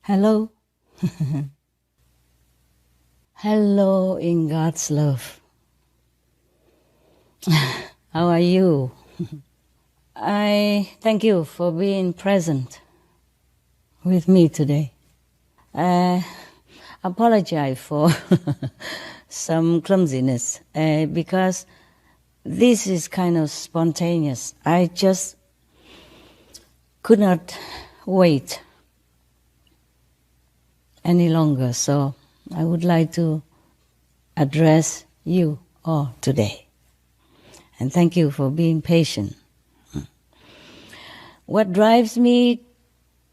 Hello. Hello in God's love. How are you? I thank you for being present with me today. I apologize for some clumsiness because this is kind of spontaneous. I just could not wait any longer, so I would like to address you all today. And thank you for being patient. What drives me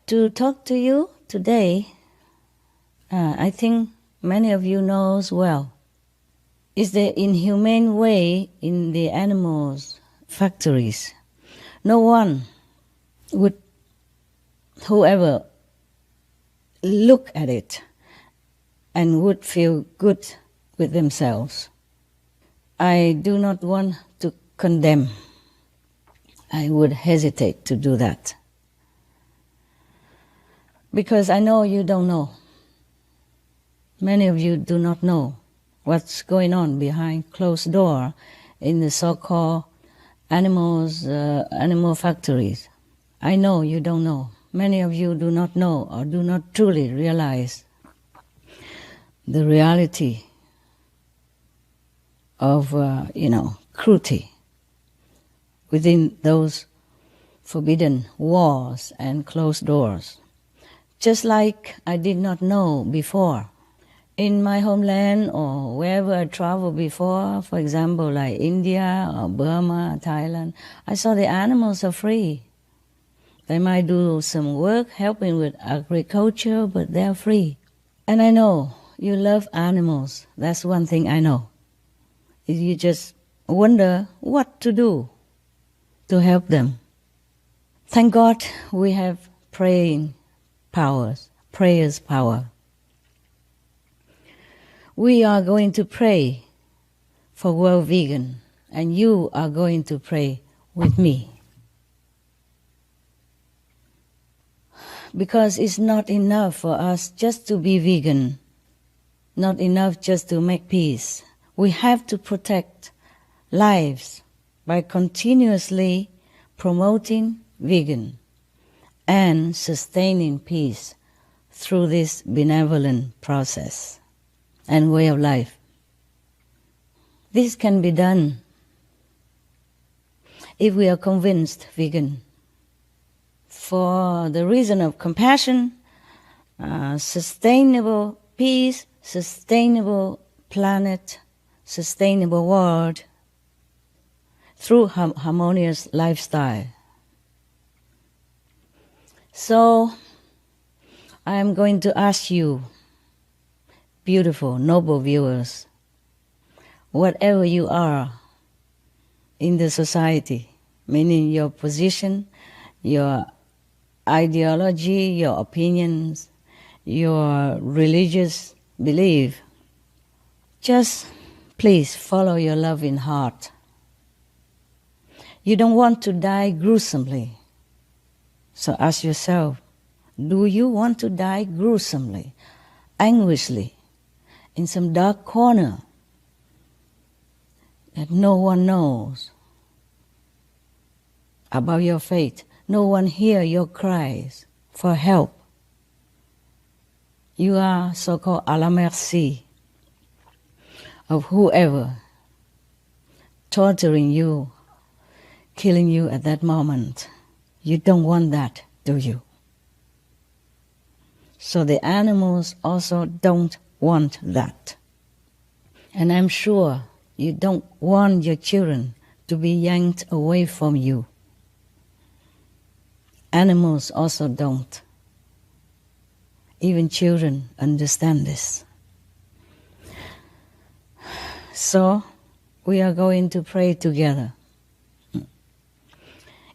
to talk to you today, I think many of you knows well, is the inhumane way in the animals' factories. No one would, whoever look at it and would feel good with themselves. I do not want to condemn. I would hesitate to do that. Because I know you don't know. Many of you do not know what's going on behind closed door in the so-called animal factories. I know you don't know. Many of you do not know or do not truly realize the reality of, cruelty within those forbidden walls and closed doors. Just like I did not know before. In my homeland or wherever I traveled before, for example, like India or Burma, Thailand, I saw the animals are free. They might do some work helping with agriculture, but they're free. And I know you love animals. That's one thing I know. You just wonder what to do to help them. Thank God we have prayers power. We are going to pray for World Vegan, and you are going to pray with me. Because it's not enough for us just to be vegan, not enough just to make peace. We have to protect lives by continuously promoting vegan and sustaining peace through this benevolent process and way of life. This can be done if we are convinced vegan for the reason of compassion, sustainable peace, sustainable planet, sustainable world, through harmonious lifestyle. So, I am going to ask you, beautiful, noble viewers, whatever you are in the society, meaning your position, your ideology, your opinions, your religious belief, just please follow your loving heart. You don't want to die gruesomely. So ask yourself, do you want to die gruesomely, anguishly, in some dark corner that no one knows about your fate? No one hears your cries for help. You are so-called à la merci of whoever torturing you, killing you at that moment. You don't want that, do you? So the animals also don't want that. And I'm sure you don't want your children to be yanked away from you. Animals also don't. Even children understand this. So we are going to pray together.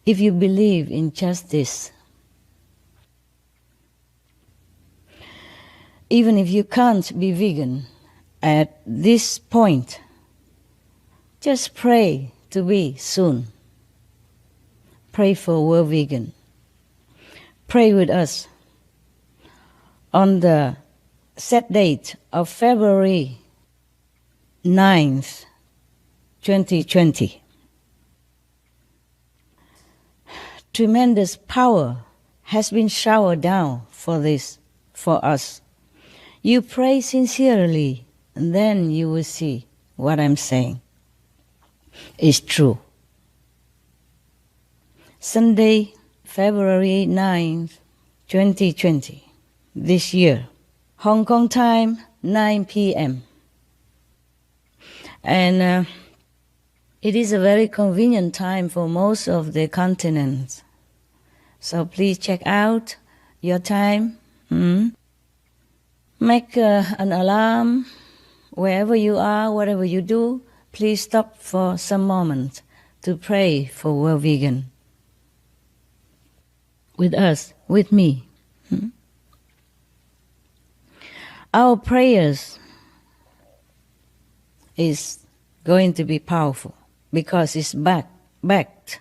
If you believe in justice, even if you can't be vegan at this point, just pray to be soon. Pray for World Vegan. Pray with us. on the set date of February 9th, 2020. Tremendous power has been showered down for us. You pray sincerely, and then you will see what I'm saying is true. Sunday, February 9th, 2020, this year, Hong Kong time, 9 p.m. And it is a very convenient time for most of the continents. So please check out your time. Make an alarm wherever you are, whatever you do. Please stop for some moment to pray for World Vegan. With us, with me. Our prayers is going to be powerful because it's backed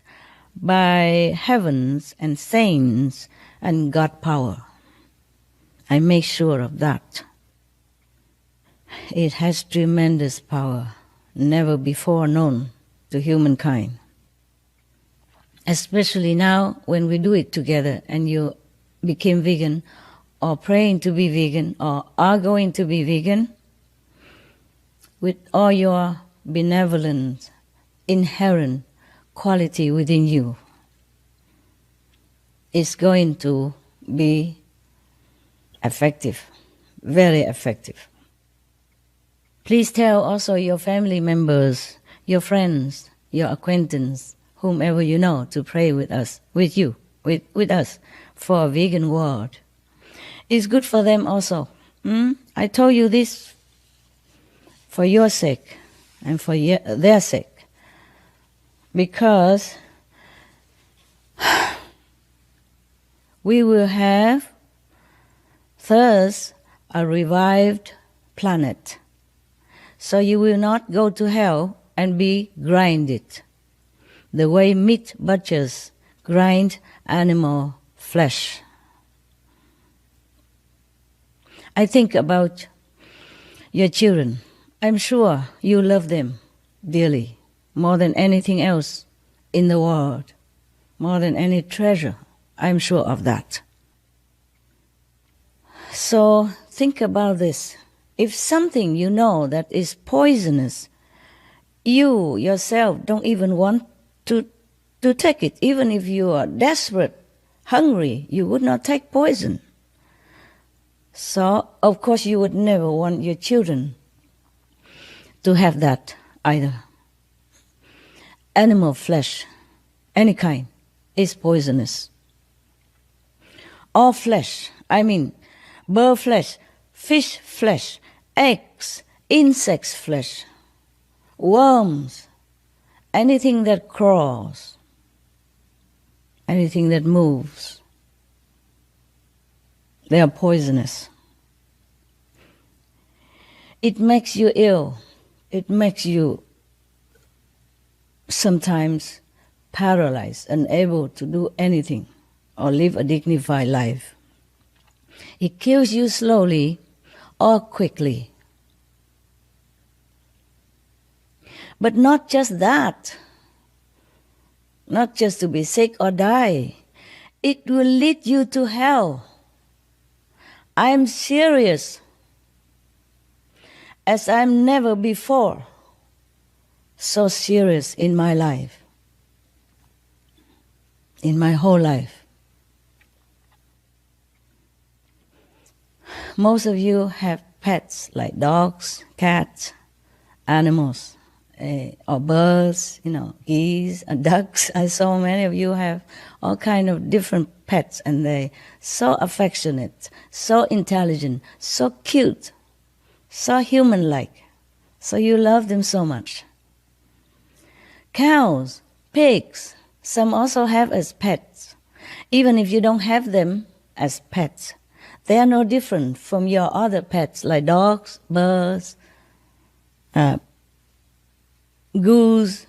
by heavens and saints and God power. I make sure of that. It has tremendous power, never before known to humankind. Especially now when we do it together and you became vegan or praying to be vegan or are going to be vegan, with all your benevolent, inherent quality within you, it's going to be effective, very effective. Please tell also your family members, your friends, your acquaintances, whomever you know, to pray with us, with you, with us, for a vegan world. It's good for them also. I told you this for your sake and for their sake, because we will have thus a revived planet. So you will not go to hell and be grinded the way meat butchers grind animal flesh. I think about your children. I'm sure you love them dearly, more than anything else in the world, more than any treasure. I'm sure of that. So think about this. If something you know that is poisonous, you yourself don't even want to take it. Even if you are desperate, hungry, you would not take poison. So, of course, you would never want your children to have that either. Animal flesh, any kind, is poisonous. All flesh, I mean, bird flesh, fish flesh, eggs, insects flesh, worms, anything that crawls, anything that moves, they are poisonous. It makes you ill. It makes you sometimes paralyzed, unable to do anything or live a dignified life. It kills you slowly or quickly. But not just that, not just to be sick or die. It will lead you to hell. I'm serious, as I'm never before so serious in my life, in my whole life. Most of you have pets like dogs, cats, animals, or birds, geese, and ducks. I saw many of you have all kind of different pets, and they're so affectionate, so intelligent, so cute, so human-like. So you love them so much. Cows, pigs, some also have as pets. Even if you don't have them as pets, they are no different from your other pets like dogs, birds, goose,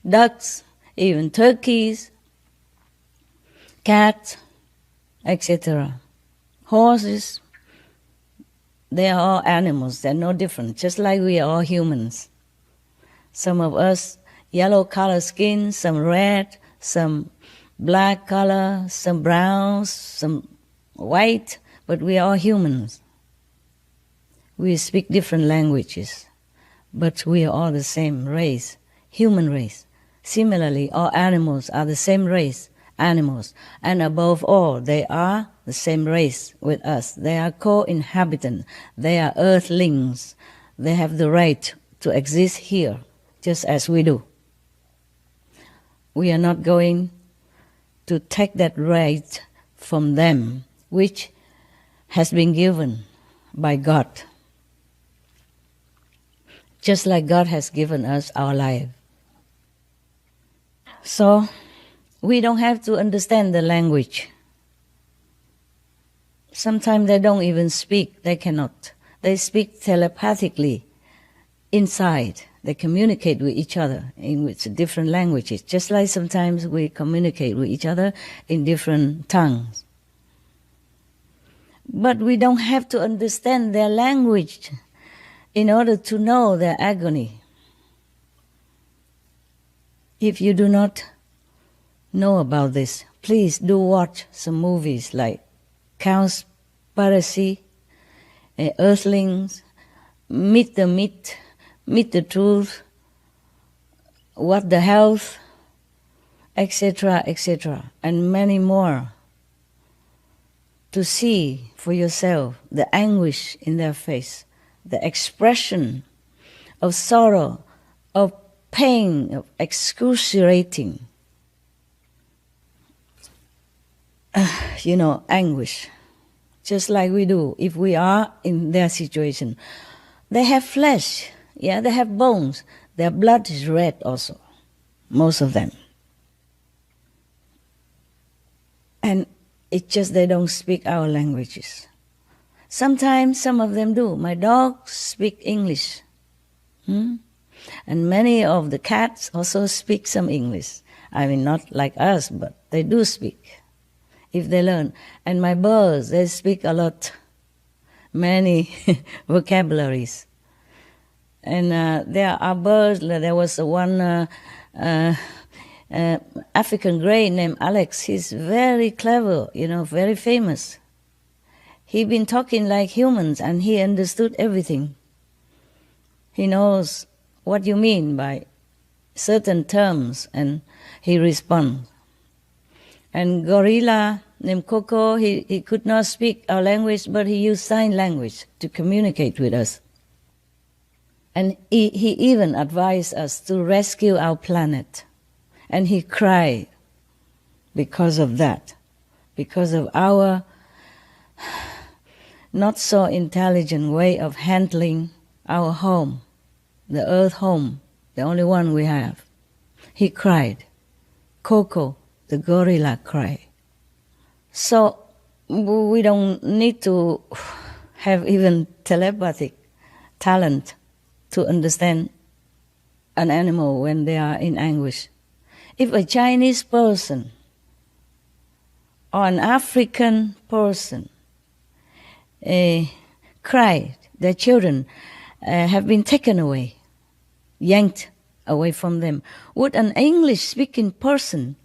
ducks, even turkeys, cats, etc. Horses, they are all animals. They're no different, just like we are all humans. Some of us, yellow color skin, some red, some black color, some brown, some white, but we are all humans. We speak different languages, but we are all the same race, human race. Similarly, all animals are the same race, animals. And above all, they are the same race with us. They are co-inhabitants. They are earthlings. They have the right to exist here, just as we do. We are not going to take that right from them, which has been given by God. Just like God has given us our life. So, we don't have to understand the language. Sometimes they don't even speak, they cannot. They speak telepathically inside. They communicate with each other in different languages, just like sometimes we communicate with each other in different tongues. But we don't have to understand their language in order to know their agony. If you do not know about this, please do watch some movies like Cowspiracy, Earthlings, Meet the Myth, Meet the Truth, What the Health, etc., etc., and many more, to see for yourself the anguish in their face, the expression of sorrow, of pain, of excruciating, anguish, just like we do if we are in their situation. They have flesh, they have bones. Their blood is red also, most of them. And it's just they don't speak our languages. Sometimes some of them do. My dogs speak English. And many of the cats also speak some English. I mean, not like us, but they do speak, if they learn. And my birds, they speak a lot, many vocabularies. And there are birds, there was one African grey named Alex. He's very clever, very famous. He'd been talking like humans and he understood everything. He knows what you mean by certain terms and he responds. And gorilla named Coco, he could not speak our language, but he used sign language to communicate with us. And he even advised us to rescue our planet. And he cried because of that, because of our not so intelligent way of handling our home, the earth home, the only one we have. He cried. Coco, the gorilla, cried. So we don't need to have even telepathic talent to understand an animal when they are in anguish. If a Chinese person or an African person cried, their children have been taken away, yanked away from them, would an English-speaking person,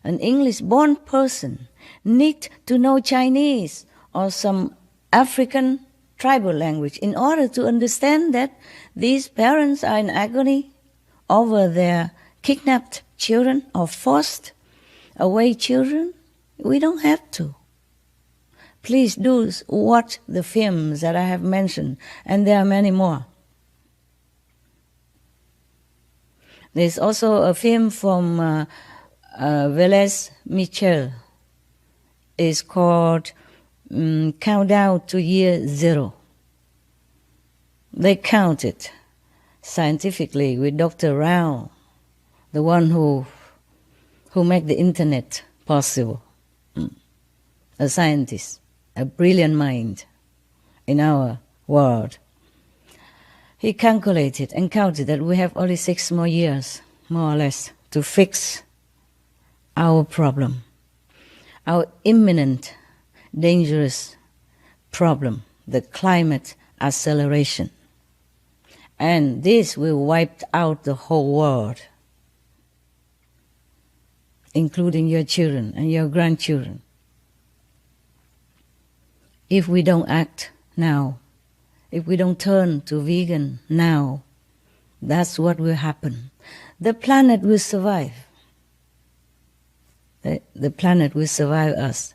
an English-born person, need to know Chinese or some African tribal language in order to understand that these parents are in agony over their kidnapped children or forced away children? We don't have to. Please do watch the films that I have mentioned, and there are many more. There's also a film from Velez Michel. It's called Countdown to Year Zero. They counted scientifically with Dr. Rao, the one who made the internet possible, a scientist, a brilliant mind in our world. He calculated and counted that we have only 6 more years, more or less, to fix our problem, our imminent, dangerous problem, the climate acceleration. And this will wipe out the whole world, including your children and your grandchildren. If we don't act now, if we don't turn to vegan now, that's what will happen. The planet will survive. The planet will survive us.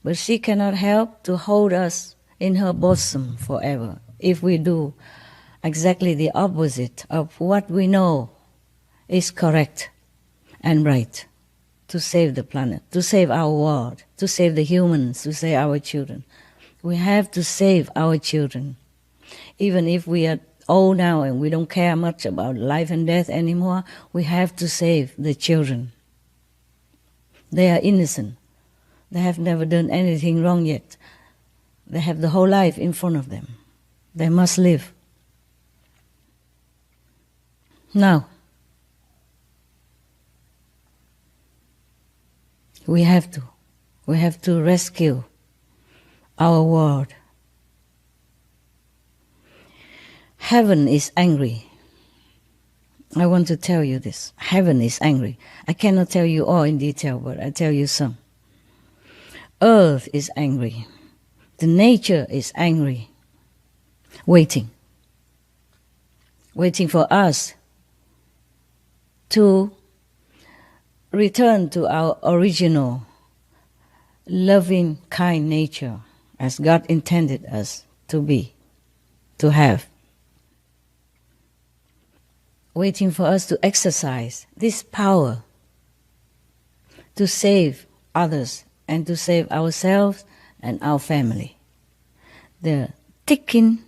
But she cannot help to hold us in her bosom forever if we do exactly the opposite of what we know is correct and right to save the planet, to save our world, to save the humans, to save our children. We have to save our children. Even if we are old now and we don't care much about life and death anymore, we have to save the children. They are innocent. They have never done anything wrong yet. They have the whole life in front of them. They must live. Now, we have to rescue our world. Heaven is angry. I want to tell you this. Heaven is angry. I cannot tell you all in detail, but I tell you some. Earth is angry. The nature is angry. Waiting for us to return to our original loving, kind nature as God intended us to be, to have. Waiting for us to exercise this power to save others and to save ourselves and our family. The ticking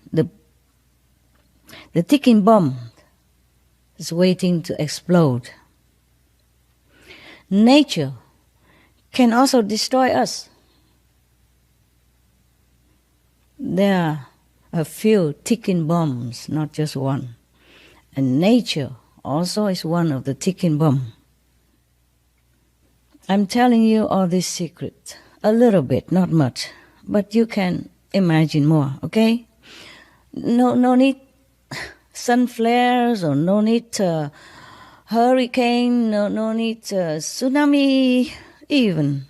bomb is waiting to explode. Nature can also destroy us. There are a few ticking bombs, not just one. And nature also is one of the ticking bomb. I'm telling you all this secret, a little bit, not much, but you can imagine more, okay? No need sun flares or no need hurricane, no need tsunami even.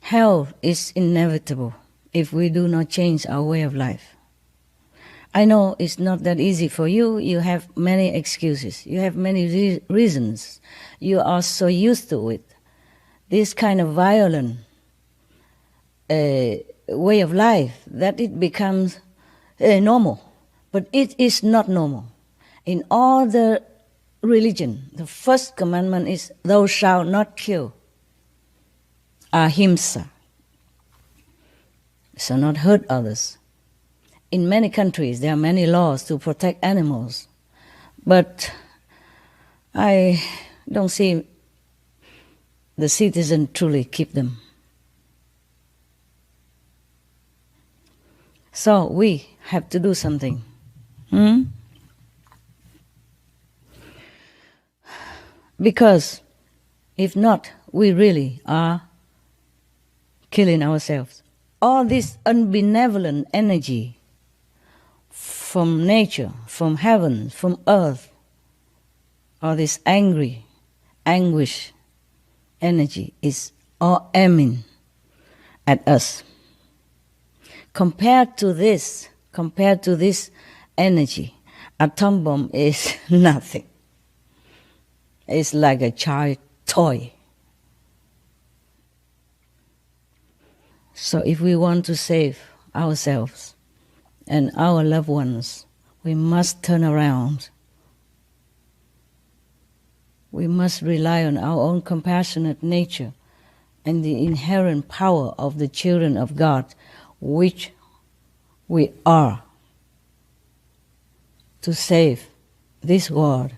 Hell is inevitable if we do not change our way of life. I know it's not that easy for you. You have many excuses. You have many reasons. You are so used to it. This kind of violent way of life that it becomes normal. But it is not normal. In all the religion, the first commandment is, thou shalt not kill. Ahimsa. So not hurt others. In many countries, there are many laws to protect animals, but I don't see the citizens truly keep them. So we have to do something. Because if not, we really are killing ourselves. All this unbenevolent energy from nature, from heaven, from earth, all this anguish energy is all aiming at us. Compared to this energy, atom bomb is nothing. It's like a child toy. So if we want to save ourselves and our loved ones, we must turn around. We must rely on our own compassionate nature and the inherent power of the children of God, which we are, to save this world.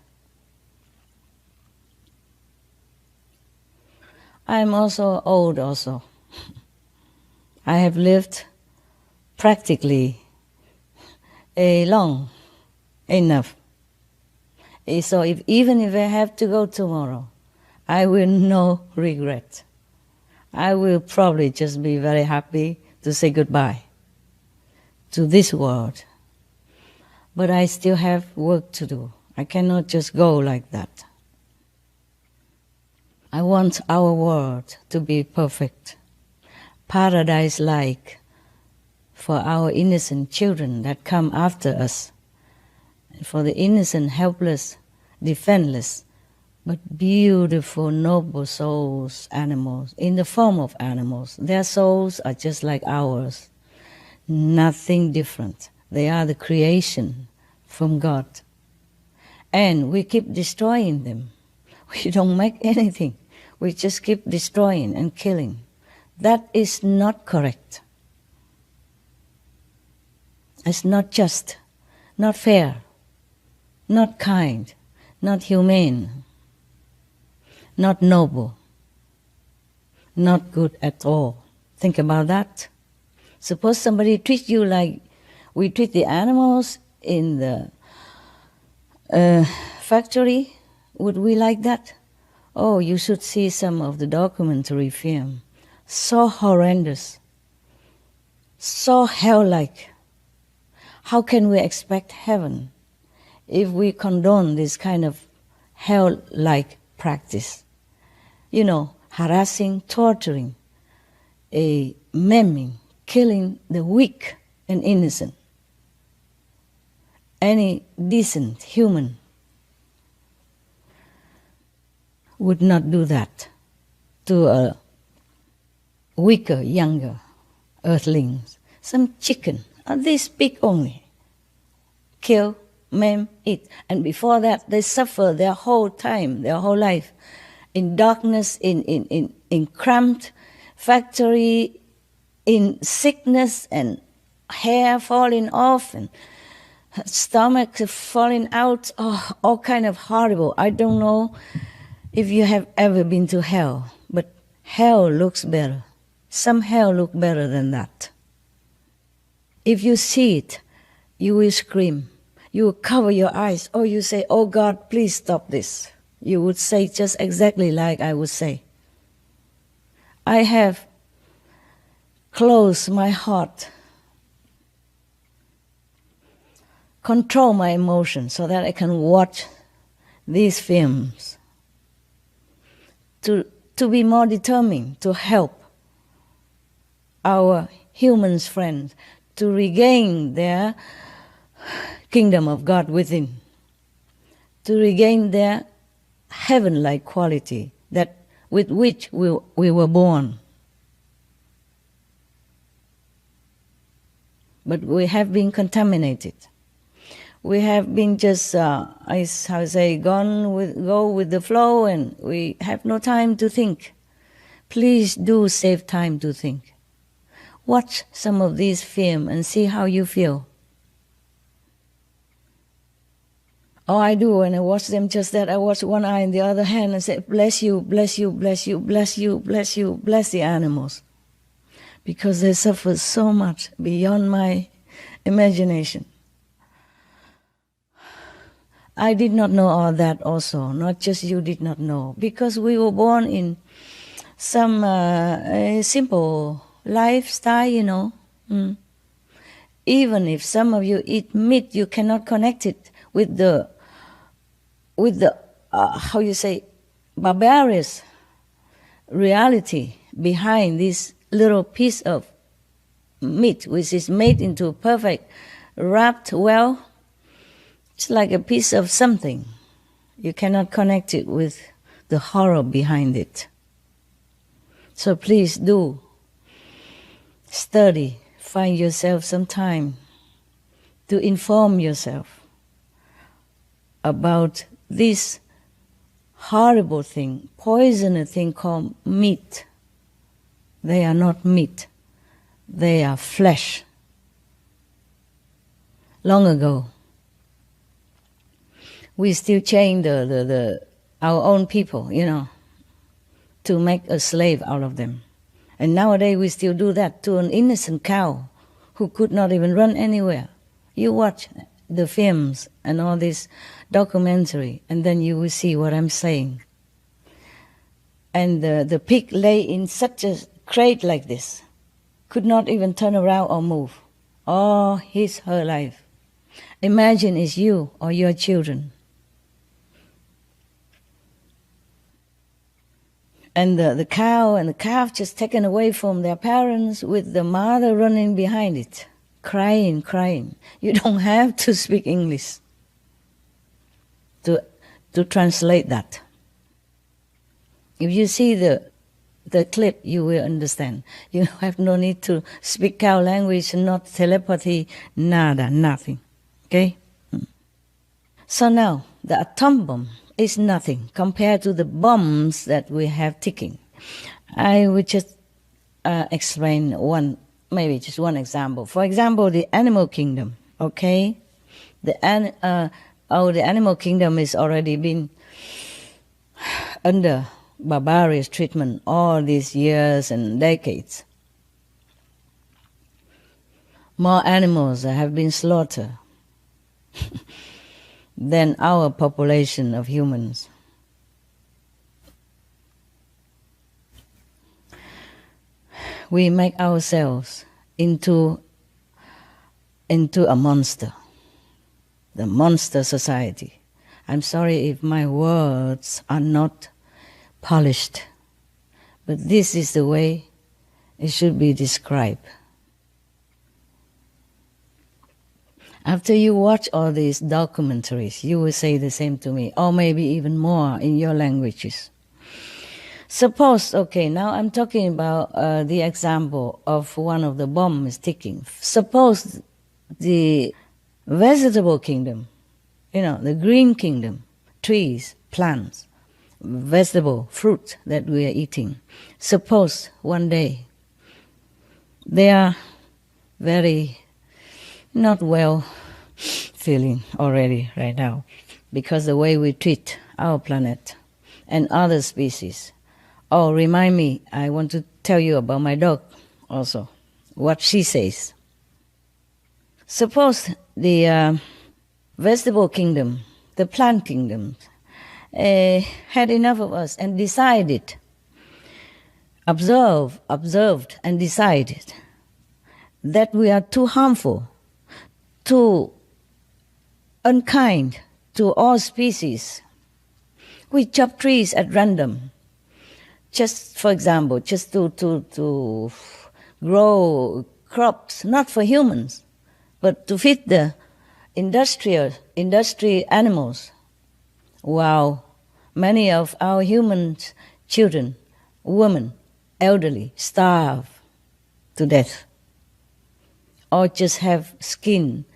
I'm also old also. I have lived practically long enough. So even if I have to go tomorrow, I will no regret. I will probably just be very happy to say goodbye to this world. But I still have work to do. I cannot just go like that. I want our world to be perfect, paradise-like for our innocent children that come after us, and for the innocent, helpless, defenseless, but beautiful, noble souls, animals, in the form of animals. Their souls are just like ours, nothing different. They are the creation from God. And we keep destroying them. We don't make anything. We just keep destroying and killing. That is not correct. It's not just, not fair, not kind, not humane, not noble, not good at all. Think about that. Suppose somebody treats you like we treat the animals in the factory. Would we like that? Oh, you should see some of the documentary film. So horrendous, so hell-like. How can we expect heaven if we condone this kind of hell-like practice? You know, harassing, torturing, maiming, killing the weak and innocent. Any decent human would not do that to a weaker, younger earthlings. Some chicken, this big only. Kill, maim, eat. And before that, they suffer their whole time, their whole life, in darkness, in cramped factory, in sickness and hair falling off and stomach falling out, all kind of horrible. I don't know if you have ever been to hell, but hell looks better. Some hell look better than that. If you see it, you will scream. You will cover your eyes, or you say, "Oh God, please stop this." You would say just exactly like I would say. I have closed my heart, control my emotions so that I can watch these films, to be more determined to help our human friends to regain their kingdom of God within, to regain their heaven-like quality that with which we were born. But we have been contaminated. We have been just, go with the flow, and we have no time to think. Please do save time to think. Watch some of these films and see how you feel. Oh, I do. When I watch them just that, I watch one eye and the other hand and say, bless you, bless you, bless you, bless you, bless you, bless the animals. Because they suffer so much beyond my imagination. I did not know all that also, not just you did not know. Because we were born in some simple lifestyle, you know. Even if some of you eat meat, you cannot connect it with the barbarous reality behind this little piece of meat, which is made into perfect, wrapped well. It's like a piece of something. You cannot connect it with the horror behind it. So please do study, find yourself some time to inform yourself about this horrible thing, poisonous thing called meat. They are not meat. They are flesh. Long ago, we still chain our own people, you know, to make a slave out of them. And nowadays we still do that to an innocent cow who could not even run anywhere. You watch the films and all this documentary, and then you will see what I'm saying. And the pig lay in such a crate like this, could not even turn around or move all her life. Imagine it's you or your children. And the cow and the calf just taken away from their parents with the mother running behind it, crying. You don't have to speak English to translate that. If you see the clip, you will understand. You have no need to speak cow language, not telepathy, nada, nothing. Okay? So now, the atom bomb is nothing compared to the bombs that we have ticking. I will just explain just one example. For example, the animal kingdom, okay? The animal kingdom is already been under barbarous treatment all these years and decades. More animals have been slaughtered than our population of humans. We make ourselves into a monster, the monster society. I'm sorry if my words are not polished, but this is the way it should be described. After you watch all these documentaries, you will say the same to me, or maybe even more in your languages. Suppose, okay, now I'm talking about the example of one of the bombs ticking. Suppose the vegetable kingdom, the green kingdom, trees, plants, vegetable, fruit that we are eating. Suppose one day they are very not well feeling already right now because the way we treat our planet and other species. Oh, remind me, I want to tell you about my dog also, what she says. Suppose the vegetable kingdom, the plant kingdom, had enough of us and decided, observed and decided that we are too harmful, too unkind to all species. We chop trees at random. Just, for example, just to grow crops, not for humans, but to feed the industry animals. While many of our human children, women, elderly, starve to death, or just have skin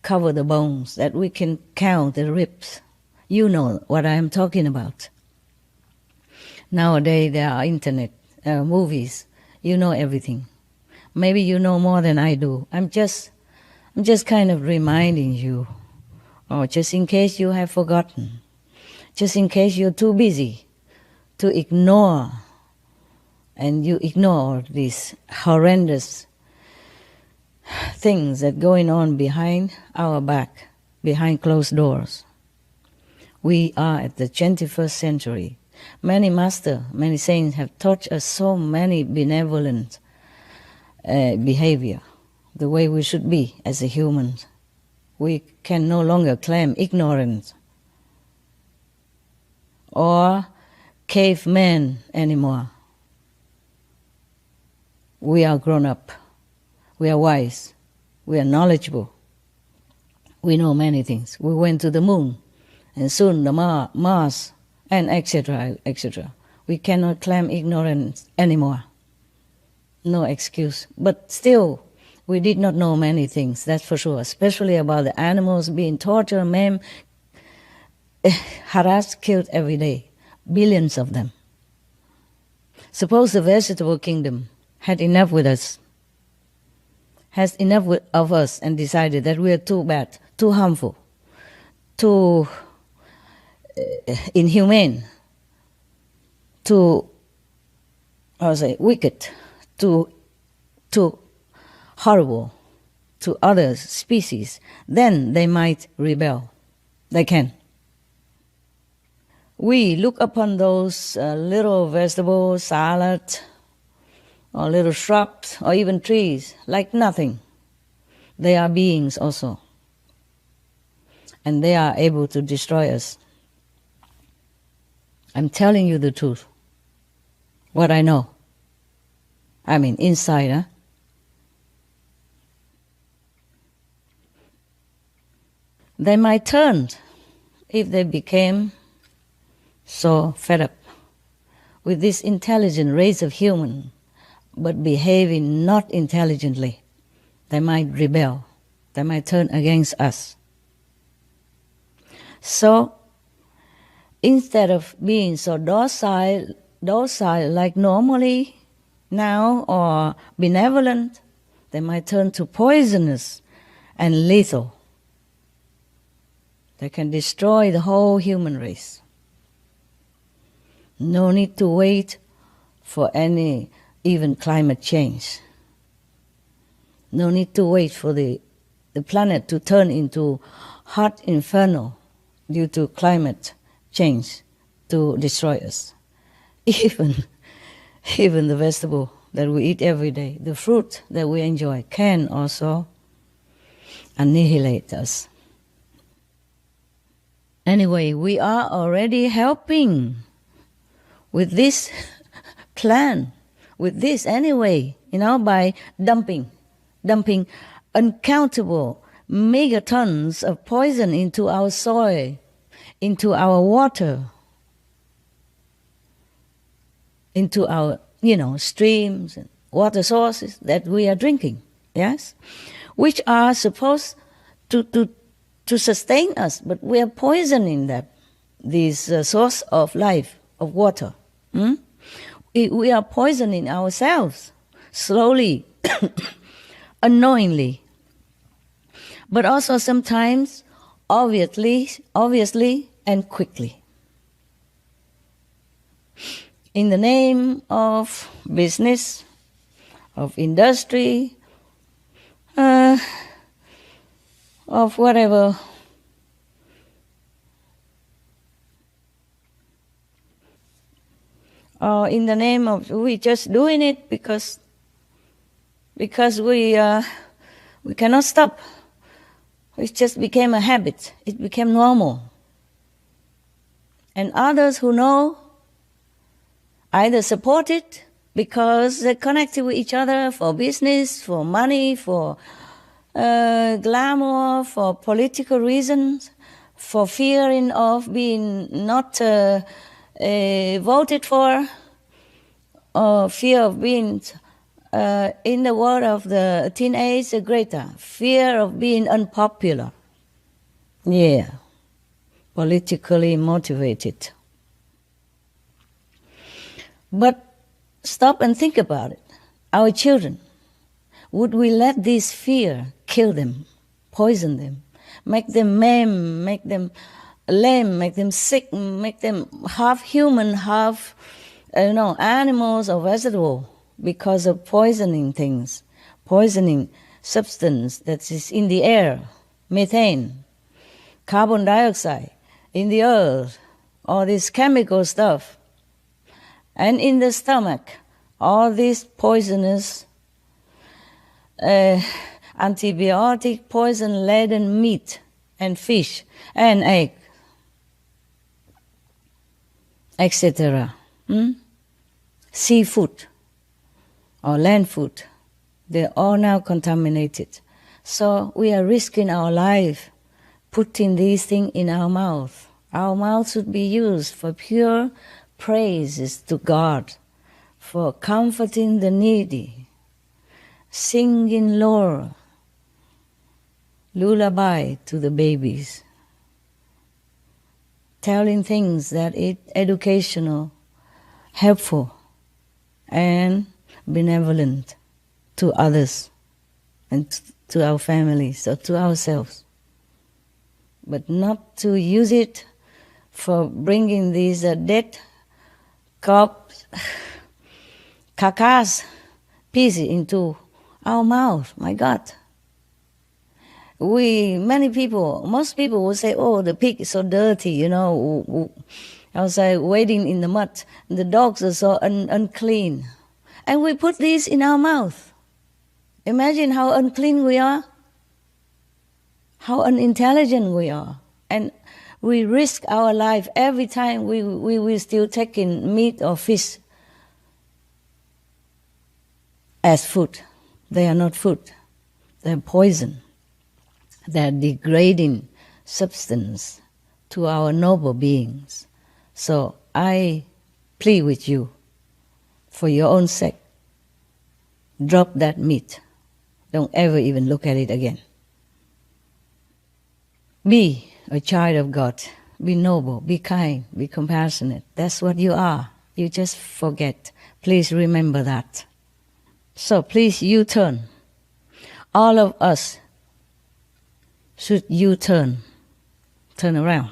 cover the bones that we can count the ribs. You know what I am talking about. Nowadays there are internet, movies. You know everything. Maybe you know more than I do. I'm just kind of reminding you, or just in case you have forgotten, just in case you're too busy to ignore, and you ignore these horrendous things that going on behind our back, behind closed doors. We are at the 21st century. Many masters, many saints have taught us so many benevolent behavior, the way we should be as a human. We can no longer claim ignorance or cavemen anymore. We are grown up. We are wise. We are knowledgeable. We know many things. We went to the moon, and soon the Mars, and etc., etc. We cannot claim ignorance anymore. No excuse. But still, we did not know many things, that's for sure, especially about the animals being tortured, maimed, harassed, killed every day. Billions of them. Suppose the vegetable kingdom had enough with us, has enough of us, and decided that we are too bad, too harmful, too inhumane, too, wicked, too horrible to other species, then they might rebel. They can. we look upon those little vegetables, salad, or little shrubs, or even trees like nothing. They are beings also. And they are able to destroy us. I'm telling you the truth. What I know. I mean, inside, huh? They might turn if they became so fed up with this intelligent race of human, but behaving not intelligently. They might rebel. They might turn against us. So, instead of being so docile like normally now, or benevolent, they might turn to poisonous and lethal. They can destroy the whole human race. No need to wait for any even climate change. No need to wait for the planet to turn into hot inferno due to climate change to destroy us. Even the vegetable that we eat every day, the fruit that we enjoy, can also annihilate us. Anyway, we are already helping with this plan, with this anyway, by dumping uncountable megatons of poison into our soil, into our water, into our, streams and water sources that we are drinking, yes? Which are supposed to sustain us, but we are poisoning this source of life, of water. We are poisoning ourselves, slowly, unknowingly, but also sometimes obviously and quickly. In the name of business, of industry, of whatever. Or in the name of we just doing it because we cannot stop. It just became a habit. It became normal. And others who know either support it because they're connected with each other for business, for money, for glamour, for political reasons, for fearing of being not voted for, or fear of being, in the word of the teenage Greta, fear of being unpopular. Yeah, politically motivated. But stop and think about it. Our children, would we let this fear kill them, poison them, make them maim, make them lame, make them sick, make them half human, half animals or vegetable because of poisoning things, poisoning substance that is in the air, methane, carbon dioxide, in the earth, all this chemical stuff, and in the stomach, all this poisonous, antibiotic poison-laden meat and fish and egg, etc. Seafood or land food, they're all now contaminated. So we are risking our life putting these things in our mouth. Our mouth should be used for pure praises to God, for comforting the needy, singing lullaby to the babies, telling things that is educational, helpful, and benevolent to others and to our families or to ourselves. But not to use it for bringing these dead corpse, carcass pieces into our mouth. My God. Most people will say, oh, the pig is so dirty, outside wading in the mud. The dogs are so unclean. And we put these in our mouth. Imagine how unclean we are, how unintelligent we are. And we risk our life every time we still take in meat or fish as food. They are not food. They're poison. They're degrading substance to our noble beings. So I plead with you, for your own sake, drop that meat. Don't ever even look at it again. Be a child of God. Be noble, be kind, be compassionate. That's what you are. You just forget. Please remember that. So please U-turn. All of us should U-turn. Turn around.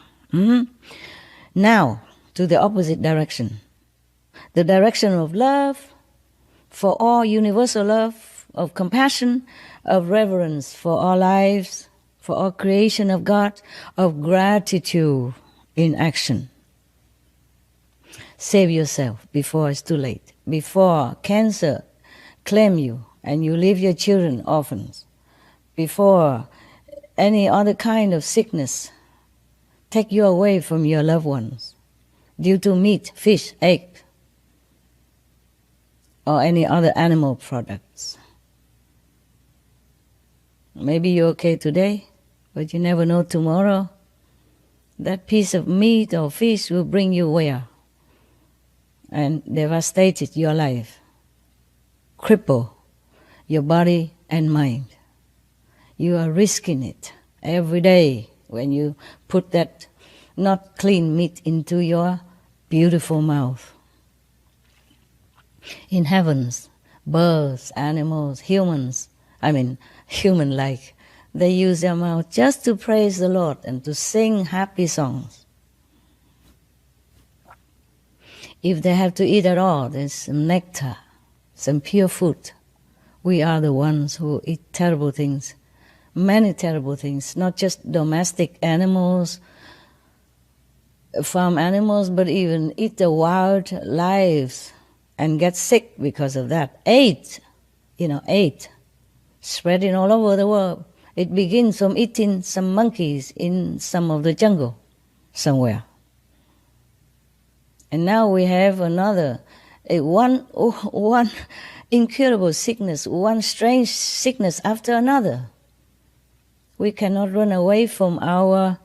Now, to the opposite direction. The direction of love, for all, universal love, of compassion, of reverence for all lives, for all creation of God, of gratitude in action. Save yourself before it's too late, before cancer claim you and you leave your children orphans, before any other kind of sickness take you away from your loved ones due to meat, fish, egg, or any other animal products. Maybe you're okay today, but you never know tomorrow. That piece of meat or fish will bring you where? And devastate your life, cripple your body and mind. You are risking it every day when you put that not clean meat into your beautiful mouth. In heavens, birds, animals, humans, human-like, they use their mouth just to praise the Lord and to sing happy songs. If they have to eat at all, there's some nectar, some pure food. We are the ones who eat terrible things, many terrible things, not just domestic animals, farm animals, but even eat the wild lives and get sick because of that. AIDS, spreading all over the world. It begins from eating some monkeys in some of the jungle somewhere. And now we have one incurable sickness, one strange sickness after another. We cannot run away from our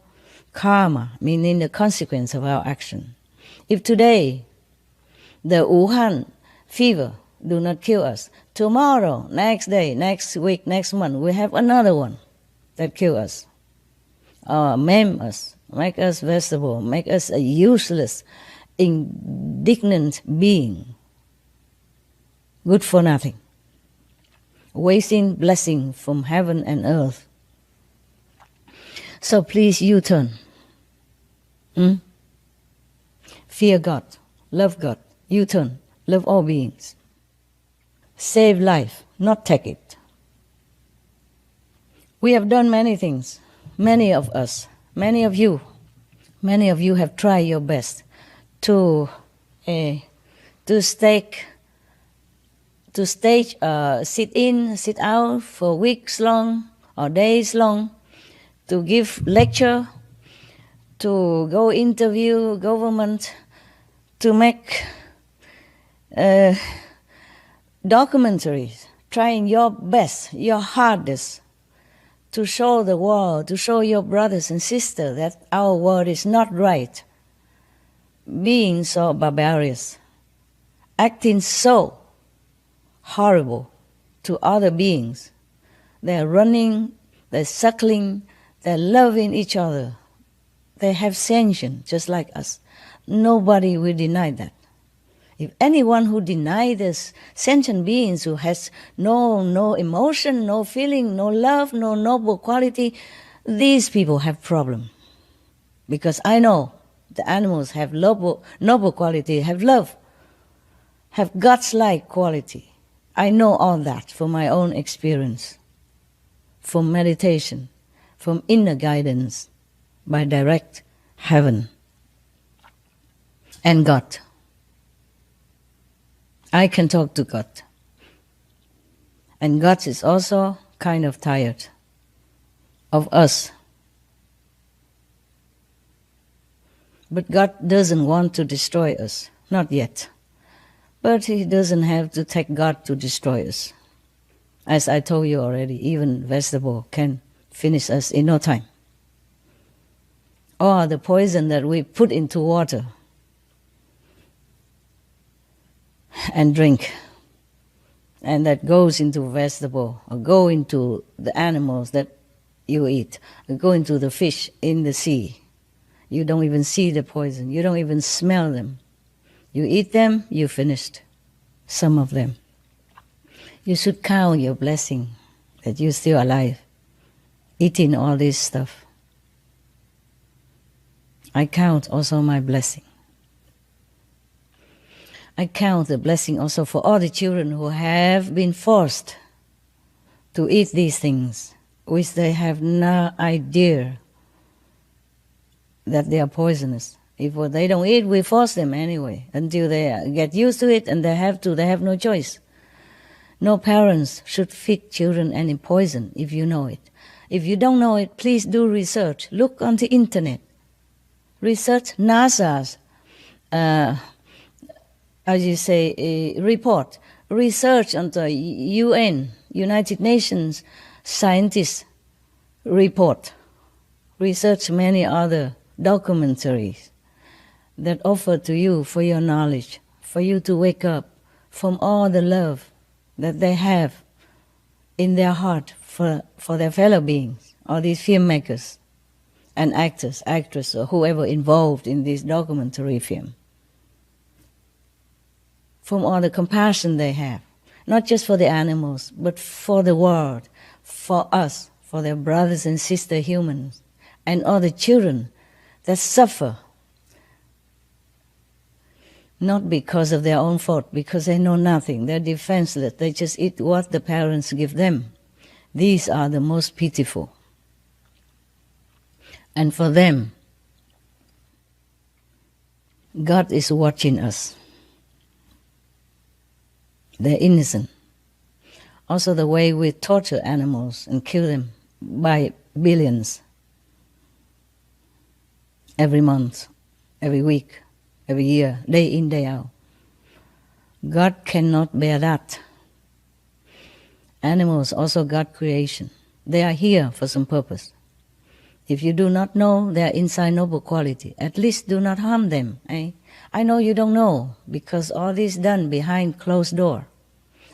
karma, meaning the consequence of our action. If today the Wuhan fever do not kill us, tomorrow, next day, next week, next month, we have another one that kill us, or maim us, make us vegetable, make us a useless, indignant being, good for nothing, wasting blessing from heaven and earth. So please U-turn. Fear God, love God, U-turn, love all beings. Save life, not take it. We have done many things, many of us, many of you have tried your best to sit in, sit out for weeks long or days long, to give lecture, to go interview government, to make documentaries, trying your best, your hardest, to show the world, to show your brothers and sisters that our world is not right, being so barbarous, acting so horrible to other beings. They're running, they're suckling, they're loving each other. They have sentience just like us. Nobody will deny that. If anyone who denies this sentient beings who has no emotion, no feeling, no love, no noble quality, these people have problem. Because I know the animals have noble quality, have love, have God's-like quality. I know all that from my own experience, from meditation, from inner guidance by direct heaven. and God. I can talk to God. And God is also kind of tired of us. But God doesn't want to destroy us, not yet. But He doesn't have to take God to destroy us. As I told you already, even vegetable can finish us in no time. Or the poison that we put into water and drink, and that goes into vegetable, or go into the animals that you eat, or go into the fish in the sea. You don't even see the poison. You don't even smell them. You eat them, you finished some of them. You should count your blessing that you're still alive, eating all this stuff. I count also my blessing. I count the blessing also for all the children who have been forced to eat these things, which they have no idea that they are poisonous. If they don't eat, we force them anyway until they get used to it, and they have no choice. No parents should feed children any poison if you know it. If you don't know it, please do research. Look on the internet. Research NASA's, report. Research on the UN, United Nations scientists report. Research many other documentaries that offer to you for your knowledge, for you to wake up from all the love that they have in their heart for their fellow beings, all these filmmakers and actors, actresses, or whoever involved in this documentary film. From all the compassion they have, not just for the animals, but for the world, for us, for their brothers and sister humans, and all the children that suffer, not because of their own fault, because they know nothing, they're defenseless, they just eat what the parents give them. These are the most pitiful. And for them, God is watching us. They're innocent. Also the way we torture animals and kill them by billions. Every month, every week, every year, day in, day out. God cannot bear that. Animals also God creation. They are here for some purpose. If you do not know their inside noble quality, at least do not harm them. Eh? I know you don't know, because all this done behind closed door.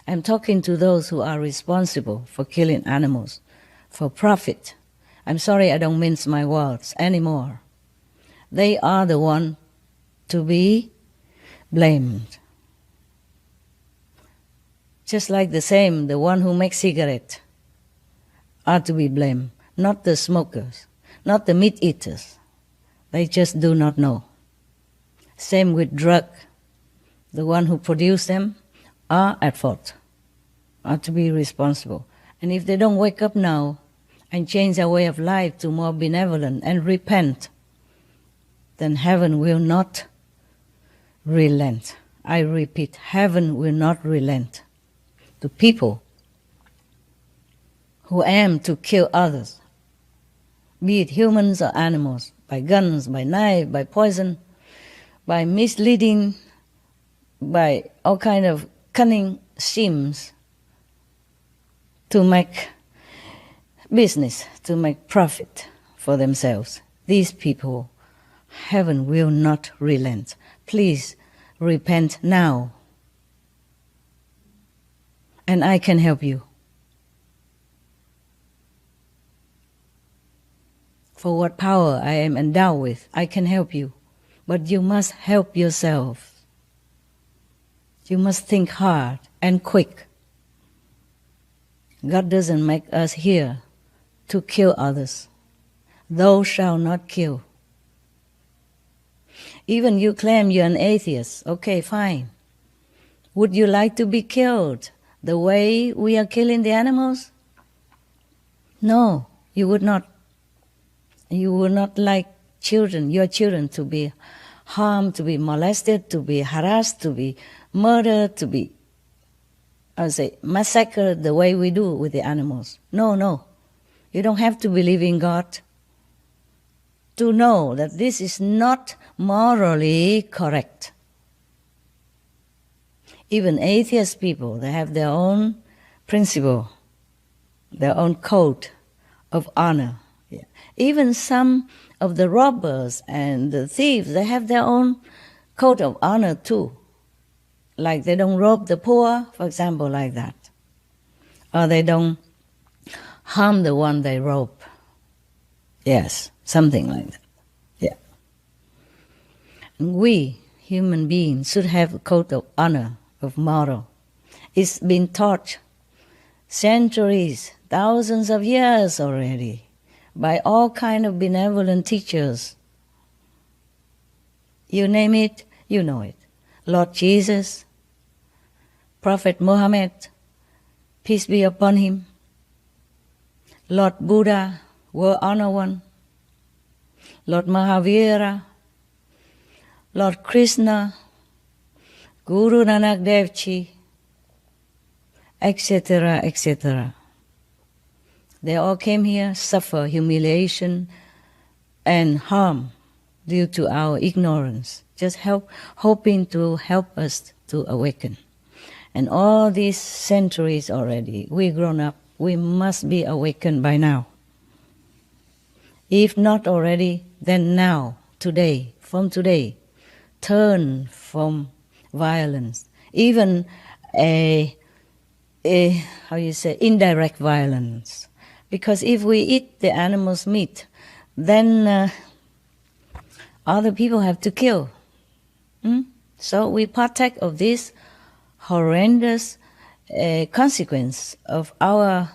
I'm talking to those who are responsible for killing animals, for profit. I'm sorry I don't mince my words anymore. They are the one to be blamed. Just like the one who makes cigarettes are to be blamed, not the smokers, not the meat eaters. They just do not know. Same with drug. The one who produce them are at fault, are to be responsible. And if they don't wake up now and change their way of life to more benevolent and repent, then heaven will not relent. I repeat, heaven will not relent to people who aim to kill others, be it humans or animals, by guns, by knife, by poison, by misleading, by all kind of cunning schemes to make business, to make profit for themselves. These people, heaven will not relent. Please repent now, and I can help you. For what power I am endowed with, I can help you. But you must help yourself. You must think hard and quick. God doesn't make us here to kill others. Thou shalt not kill. Even you claim you're an atheist. Okay, fine. Would you like to be killed the way we are killing the animals? No, you would not. You would not like your children to be harmed, to be molested, to be harassed, to be murdered, to be, massacred the way we do with the animals. No, no. You don't have to believe in God to know that this is not morally correct. Even atheist people, they have their own principle, their own code of honor. Yeah. Even some of the robbers and the thieves, they have their own code of honor too. Like they don't rob the poor, for example, like that. Or they don't harm the one they rob. Yes, something like that. Yeah. And we, human beings, should have a code of honor, of moral. It's been taught centuries, thousands of years already, by all kind of benevolent teachers. You name it, you know it. Lord Jesus, Prophet Muhammad, peace be upon him, Lord Buddha, World Honor One, Lord Mahavira, Lord Krishna, Guru Nanak Dev Ji, etc., etc. They all came here, suffer humiliation and harm due to our ignorance, just hoping to help us to awaken. And all these centuries already, we grown up, we must be awakened by now. If not already, then now, today, from today, turn from violence, even indirect violence. Because if we eat the animal's meat, then other people have to kill. So we partake of this horrendous consequence of our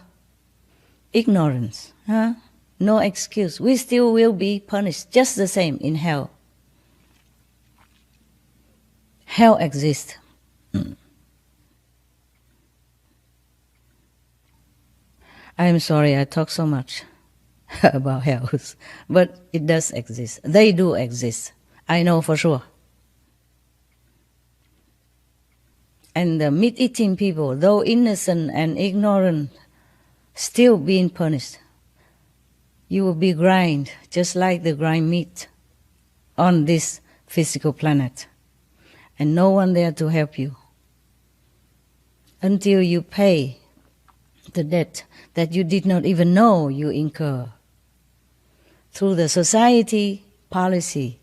ignorance. No excuse. We still will be punished just the same in hell. Hell exists. I am sorry I talk so much about hell, but it does exist. They do exist. I know for sure. And the meat-eating people, though innocent and ignorant, still being punished. You will be grind just like the grind meat on this physical planet. And no one there to help you until you pay the debt that you did not even know you incur through the society policy,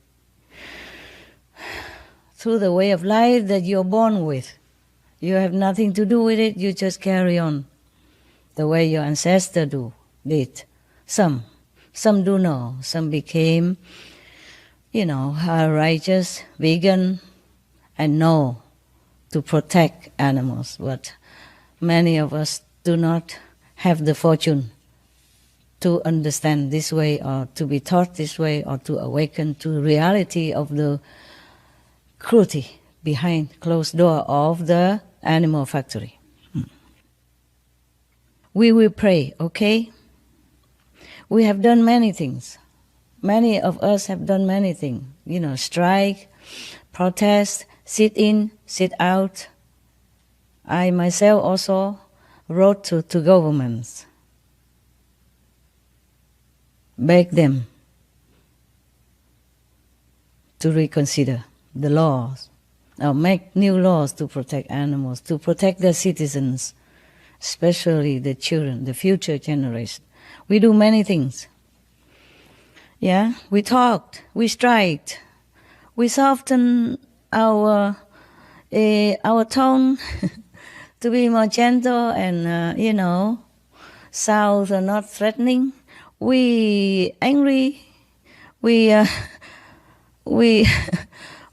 through the way of life that you're born with. You have nothing to do with it, you just carry on the way your ancestors did. Some do know, some became, righteous, vegan, and know to protect animals, but many of us do not have the fortune to understand this way or to be taught this way or to awaken to the reality of the cruelty behind closed door of the animal factory. We will pray, okay? We have done many things. Many of us have done many things. Strike, protest, sit in, sit out. I myself also wrote to governments, beg them to reconsider the laws, or make new laws to protect animals, to protect their citizens, especially the children, the future generation. We do many things. Yeah, we talked, we striked, we softened our tone to be more gentle and, sound not threatening. We angry, we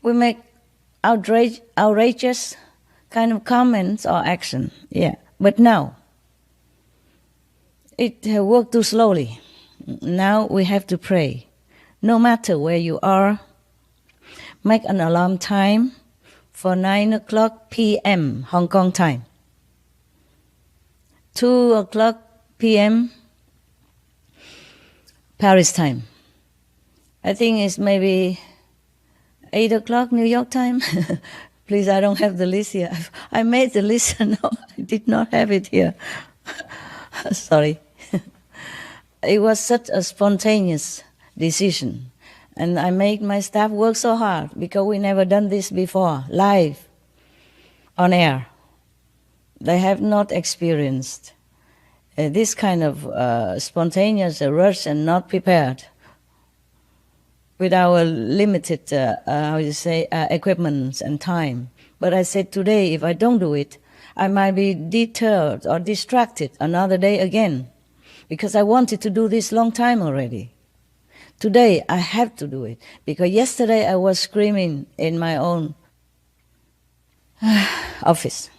make outrageous kind of comments or action. Yeah, but now it worked too slowly. Now we have to pray. No matter where you are, make an alarm time for 9:00 p.m. Hong Kong time, 2:00 p.m. Paris time. I think it's maybe 8 o'clock New York time. Please, I don't have the list here. I made the list. No, I did not have it here. Sorry. It was such a spontaneous decision. And I made my staff work so hard because we never done this before, live, on air. They have not experienced this kind of spontaneous rush and not prepared with our limited, equipment and time. But I said today, if I don't do it, I might be deterred or distracted another day again, because I wanted to do this long time already. Today, I have to do it, because yesterday I was screaming in my own office,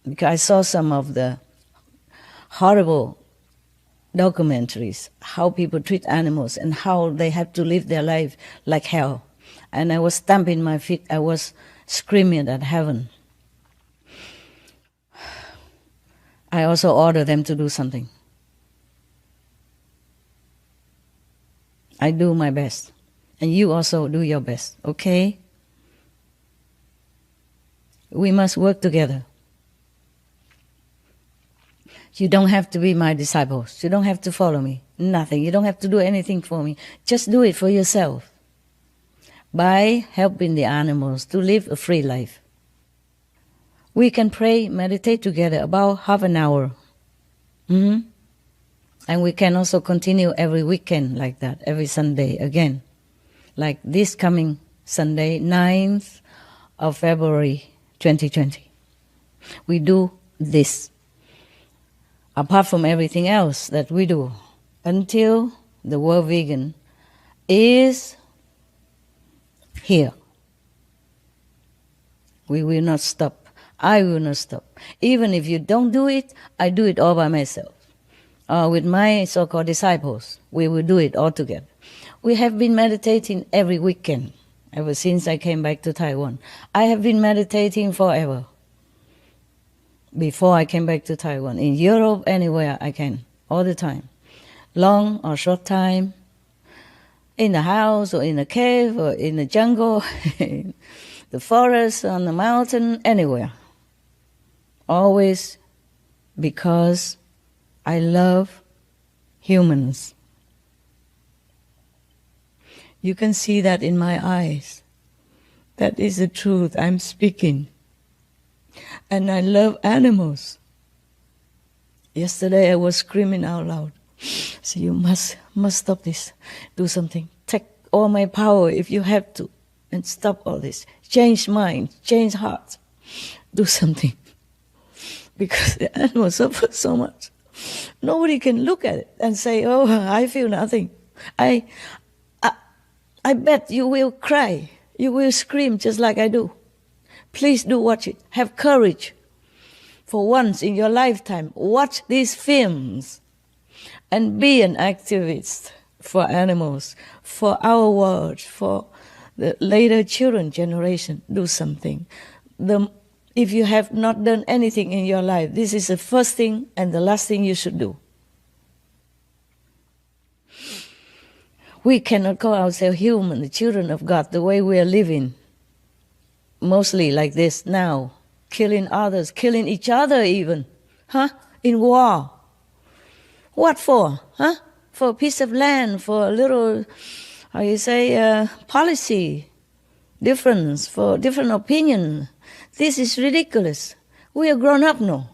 because I saw some of the horrible documentaries, how people treat animals and how they have to live their life like hell. And I was stamping my feet, I was screaming at heaven. I also ordered them to do something. I do my best. And you also do your best, okay? We must work together. You don't have to be my disciples. You don't have to follow me. Nothing. You don't have to do anything for me. Just do it for yourself by helping the animals to live a free life. We can pray, meditate together about half an hour. And we can also continue every weekend like that, every Sunday again. Like this coming Sunday, 9th of February 2020. We do this. Apart from everything else that we do, until the world vegan is here. We will not stop. I will not stop. Even if you don't do it, I do it all by myself. With my so-called disciples, we will do it all together. We have been meditating every weekend ever since I came back to Taiwan. I have been meditating forever. Before I came back to Taiwan, in Europe, anywhere I can, all the time. Long or short time, in the house or in the cave or in the jungle, in the forest, on the mountain, anywhere. Always because I love humans. You can see that in my eyes. That is the truth I'm speaking. And I love animals. Yesterday I was screaming out loud. So you must stop this. Do something. Take all my power if you have to. And stop all this. Change minds. Change hearts. Do something. Because the animals suffer so much. Nobody can look at it and say, oh, I feel nothing. I bet you will cry. You will scream just like I do. Please do watch it. Have courage. For once in your lifetime, watch these films and be an activist for animals, for our world, for the later children generation. Do something. If you have not done anything in your life, this is the first thing and the last thing you should do. We cannot call ourselves human, the children of God, the way we are living. Mostly like this now, killing others, killing each other even, in war. What for, For a piece of land, for a little, policy difference, for different opinion. This is ridiculous. We are grown up now,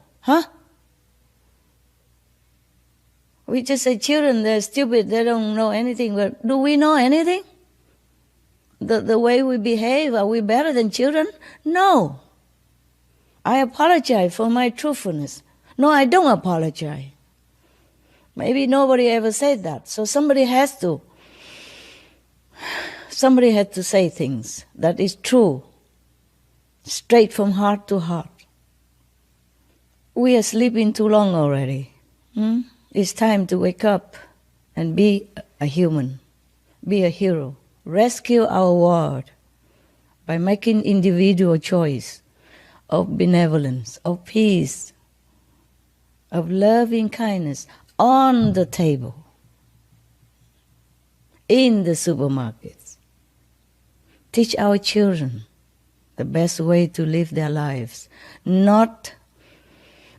We just say children, they're stupid, they don't know anything, but do we know anything? The way we behave, are we better than children? No. I apologize for my truthfulness. No, I don't apologize. Maybe nobody ever said that. So somebody had to say things that is true, straight from heart to heart. We are sleeping too long already. It's time to wake up and be a human, be a hero. Rescue our world by making individual choice of benevolence, of peace, of loving kindness on the table, in the supermarkets, Teach our children the best way to live their lives, not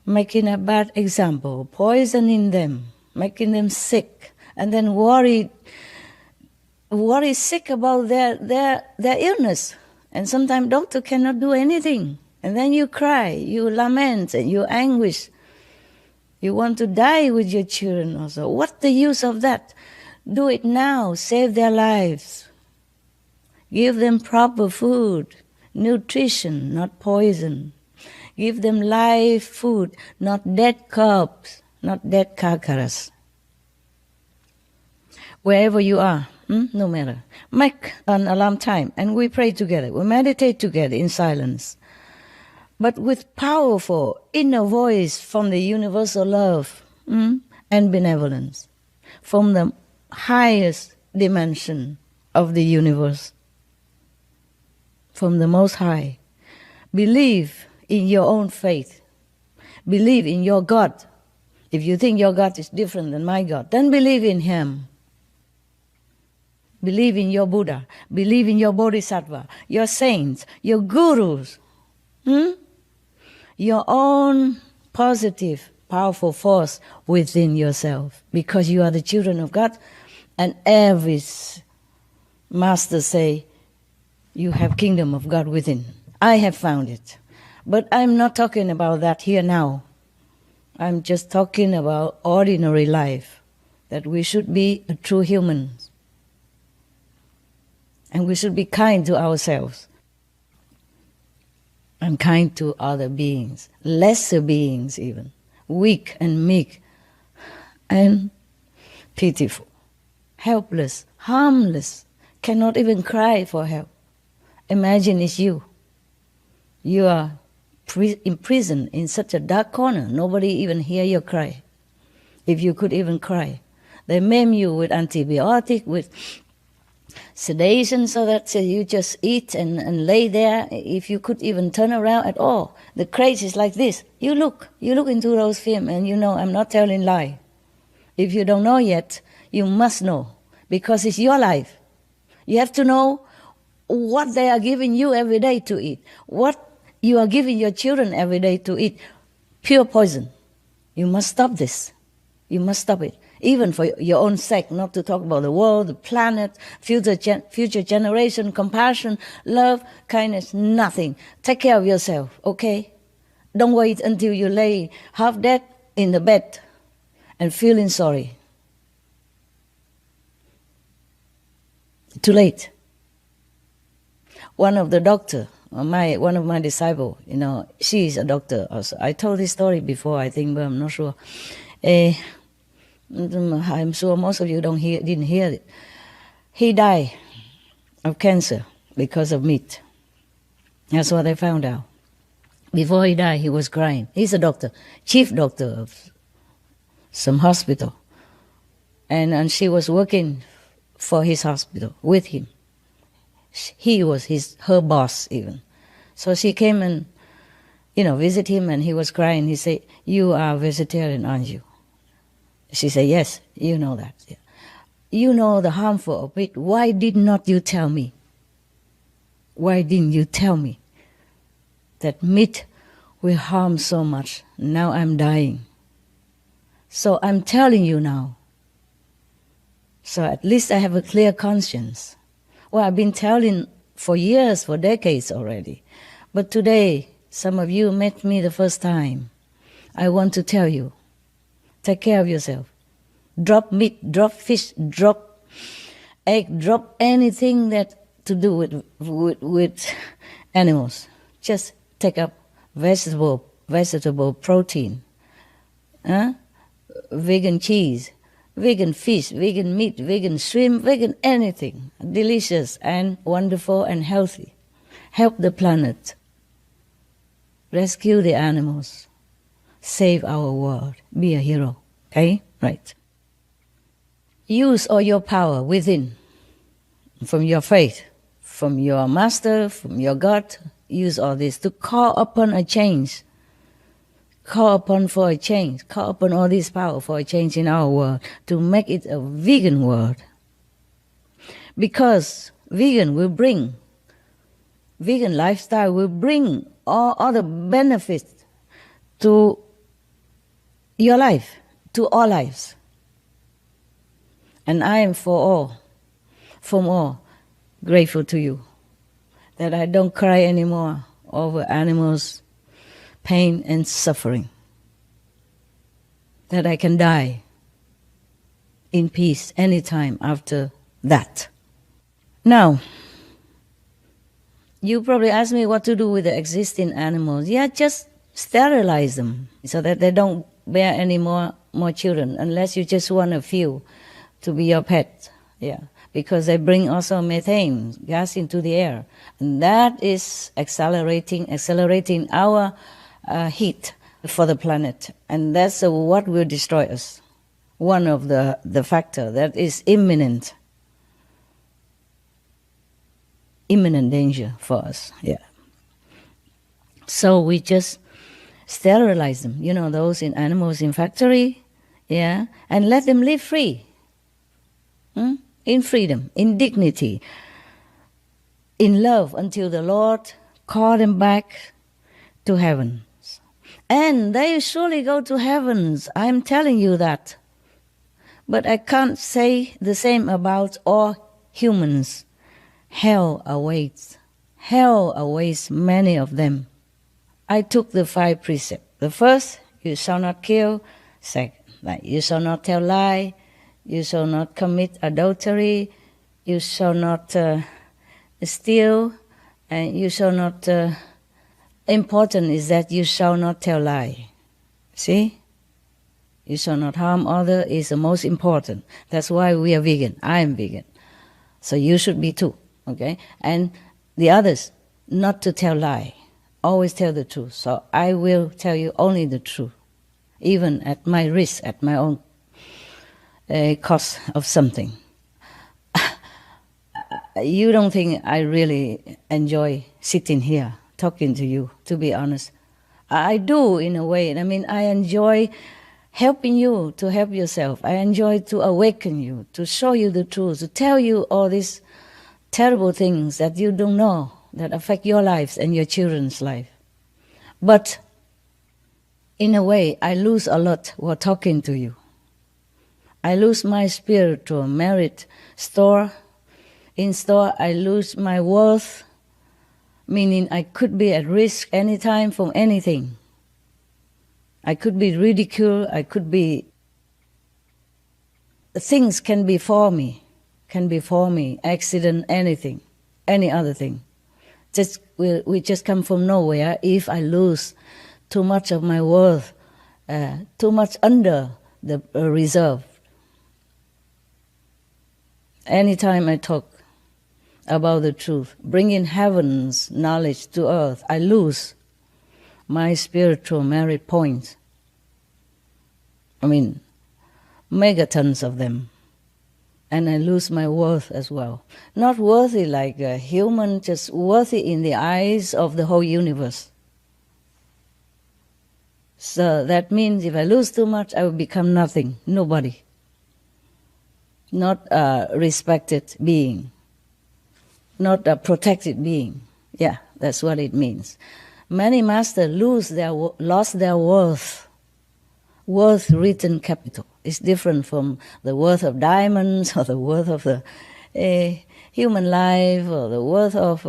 making a bad example, poisoning them, making them sick, and then worry sick about their illness. And sometimes doctor cannot do anything. And then you cry, you lament, and you anguish. You want to die with your children also. What's the use of that? Do it now. Save their lives. Give them proper food, nutrition, not poison. Give them live food, not dead corpse, not dead carcass. Wherever you are, no matter. Make an alarm time and we pray together. We meditate together in silence. But with powerful inner voice from the universal love and benevolence, from the highest dimension of the universe, from the Most High. Believe in your own faith. Believe in your God. If you think your God is different than my God, then believe in Him. Believe in your Buddha. Believe in your Bodhisattva, your saints, your gurus. Your own positive, powerful force within yourself. Because you are the children of God. And every master say, you have kingdom of God within. I have found it. But I'm not talking about that here now. I'm just talking about ordinary life. That we should be a true humans. And we should be kind to ourselves. And kind to other beings. Lesser beings even. Weak and meek. And pitiful. Helpless. Harmless. Cannot even cry for help. Imagine it's you. You are imprisoned in such a dark corner. Nobody even hear your cry. If you could even cry. They maim you with antibiotic, with sedation, so that you just eat and lay there. If you could even turn around at all. The craze is like this. You look into those films and you know I'm not telling lie. If you don't know yet, you must know. Because it's your life. You have to know what they are giving you every day to eat. What you are giving your children every day to eat. Pure poison. You must stop this. You must stop it. Even for your own sake, not to talk about the world, the planet, future generation, compassion, love, kindness, nothing. Take care of yourself, okay? Don't wait until you lay half dead in the bed and feeling sorry. Too late. One of the doctor, one of my disciples, she is a doctor also. I told this story before, I think, but I'm not sure. I'm sure most of you didn't hear it. He died of cancer because of meat. That's what I found out. Before he died, he was crying. He's a doctor, chief doctor of some hospital. And she was working for his hospital with him. He was her boss even. So she came and, visit him, and he was crying. He said, "You are vegetarian, aren't you?" She said, "Yes, you know that. Yeah. You know the harmful of it. Why did not you tell me? Why didn't you tell me that meat will harm so much? Now I'm dying. So I'm telling you now. So at least I have a clear conscience. Well, I've been telling for years, for decades already. But today, some of you met me the first time. I want to tell you, take care of yourself. Drop meat, drop fish, drop egg, drop anything that to do with animals. Just take up vegetable protein, vegan cheese, vegan fish, vegan meat, vegan shrimp, vegan anything. Delicious and wonderful and healthy. Help the planet. Rescue the animals. Save our world. Be a hero. Okay? Right. Use all your power within. From your faith. From your master. From your God. Use all this to call upon a change. Call upon for a change. Call upon all this power for a change in our world. To make it a vegan world. Because vegan will bring vegan lifestyle will bring all other benefits to your life, to all lives. And I am from all, grateful to you that I don't cry anymore over animals' pain and suffering, that I can die in peace anytime after that. Now, you probably ask me what to do with the existing animals. Yeah, just sterilize them so that they don't bear any more children, unless you just want a few to be your pet. Yeah, because they bring also methane gas into the air, and that is accelerating our heat for the planet, and that's what will destroy us. One of the factor that is imminent danger for us. Yeah. So we just sterilize them, those animals in factory, yeah, and let them live free, in freedom, in dignity, in love, until the Lord call them back to heavens. And they surely go to heavens, I'm telling you that. But I can't say the same about all humans. Hell awaits many of them. I took the 5 precepts. The first, you shall not kill. Second, you shall not tell lie. You shall not commit adultery. You shall not steal. And you shall not... important is that you shall not tell lie. See? You shall not harm others is the most important. That's why we are vegan. I am vegan. So you should be too. Okay? And the others, not to tell lie. Always tell the truth. So I will tell you only the truth, even at my risk, at my own cost of something. You don't think I really enjoy sitting here talking to you, to be honest. I do, in a way. I mean, I enjoy helping you to help yourself. I enjoy to awaken you, to show you the truth, to tell you all these terrible things that you don't know, that affect your lives and your children's life. But in a way, I lose a lot while talking to you. I lose my spiritual merit store. In store, I lose my worth, meaning I could be at risk anytime from anything. I could be ridiculed, things can befall me, accident, anything, any other thing. We just come from nowhere if I lose too much of my worth, too much under the reserve. Anytime I talk about the truth, bringing heaven's knowledge to earth, I lose my spiritual merit points. I mean, megatons of them. And I lose my worth as well. Not worthy like a human, just worthy in the eyes of the whole universe. So that means if I lose too much, I will become nothing, nobody. Not a respected being. Not a protected being. Yeah, that's what it means. Many masters lost their worth. Worth written capital. It's different from the worth of diamonds or the worth of the human life or the worth of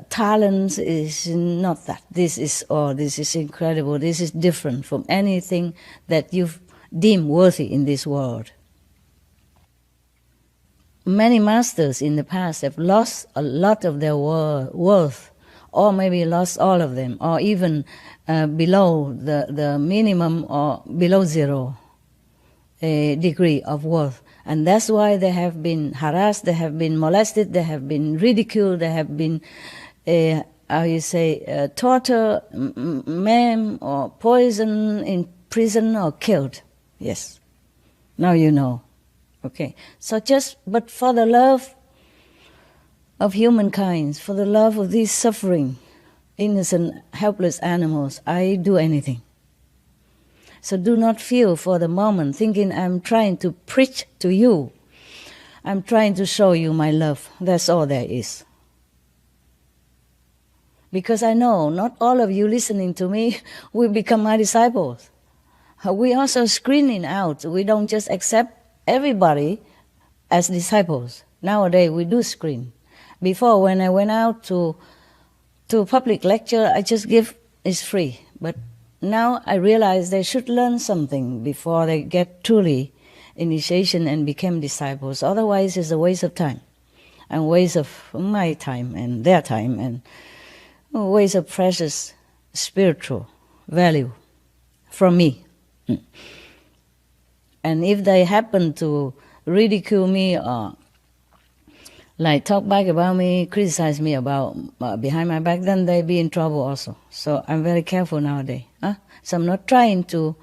talents. Is not that. This is incredible. This is different from anything that you deem worthy in this world. Many masters in the past have lost a lot of their worth, or maybe lost all of them, or even below the minimum or below zero degree of worth. And that's why they have been harassed, they have been molested, they have been ridiculed, they have been, tortured, maimed, or poisoned, in prison, or killed. Yes. Now you know. Okay. So but for the love of humankind, for the love of these suffering, innocent, helpless animals, I do anything. So do not feel for the moment thinking I'm trying to preach to you. I'm trying to show you my love. That's all there is. Because I know not all of you listening to me will become my disciples. We also screening out. We don't just accept everybody as disciples. Nowadays we do screen. Before, when I went out to public lecture, I just give, it's free. But now I realize they should learn something before they get truly initiation and become disciples. Otherwise it's a waste of time, and waste of my time and their time, and a waste of precious spiritual value from me. And if they happen to ridicule me or like talk back about me, criticize me about behind my back, then they be in trouble also. So I'm very careful nowadays. So I'm not trying to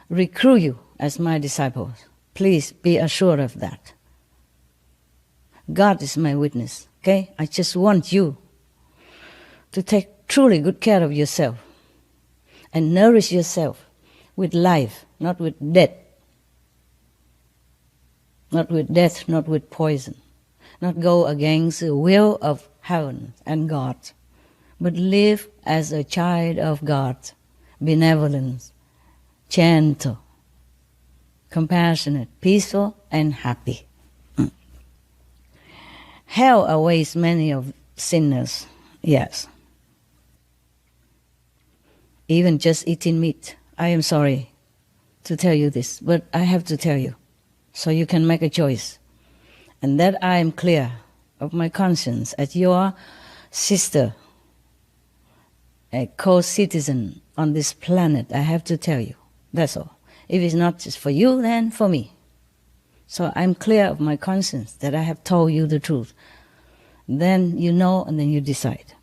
recruit you as my disciples. Please be assured of that. God is my witness, okay? I just want you to take truly good care of yourself and nourish yourself with life, not with death. Not with death, not with poison. Not go against the will of heaven and God, but live as a child of God, benevolent, gentle, compassionate, peaceful, and happy. Hell awaits many of sinners, yes. Even just eating meat. I am sorry to tell you this, but I have to tell you, so you can make a choice. And that I am clear of my conscience as your sister, a co-citizen on this planet. I have to tell you, that's all. If it's not just for you, then for me. So I'm clear of my conscience that I have told you the truth. Then you know, and then you decide.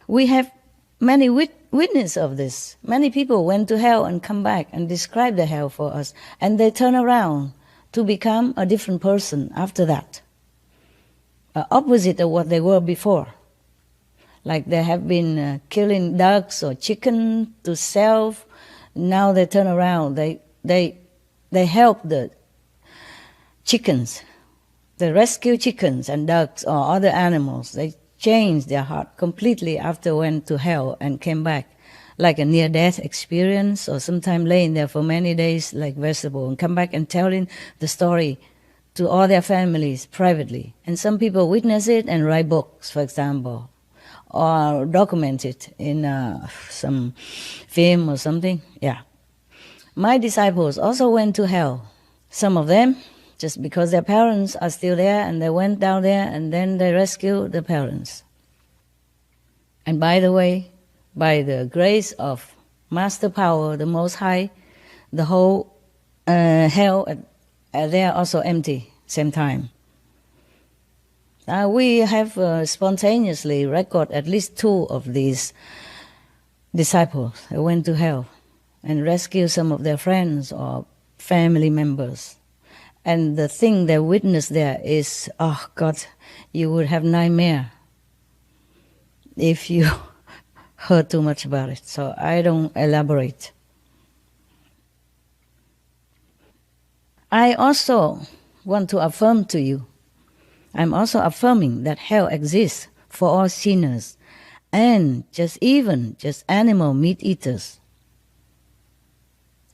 We have many witnesses of this. Many people went to hell and come back and describe the hell for us. And they turn around to become a different person after that. Opposite of what they were before. Like they have been killing ducks or chicken to sell. Now they turn around. They help the chickens. They rescue chickens and ducks or other animals. They changed their heart completely after went to hell and came back. Like a near-death experience, or sometime laying there for many days like vegetable, and come back and telling the story to all their families privately. And some people witness it and write books, for example, or document it in some film or something. Yeah. My disciples also went to hell. Some of them, just because their parents are still there, and they went down there and then they rescued the parents. And by the way, by the grace of Master Power, the Most High, the whole hell, they are also empty same time. We have spontaneously recorded at least 2 of these disciples who went to hell and rescued some of their friends or family members. And the thing they witnessed there is, oh God, you would have nightmare if you heard too much about it, so I don't elaborate. I also want to affirm to you, I'm also affirming that hell exists for all sinners and just animal meat eaters,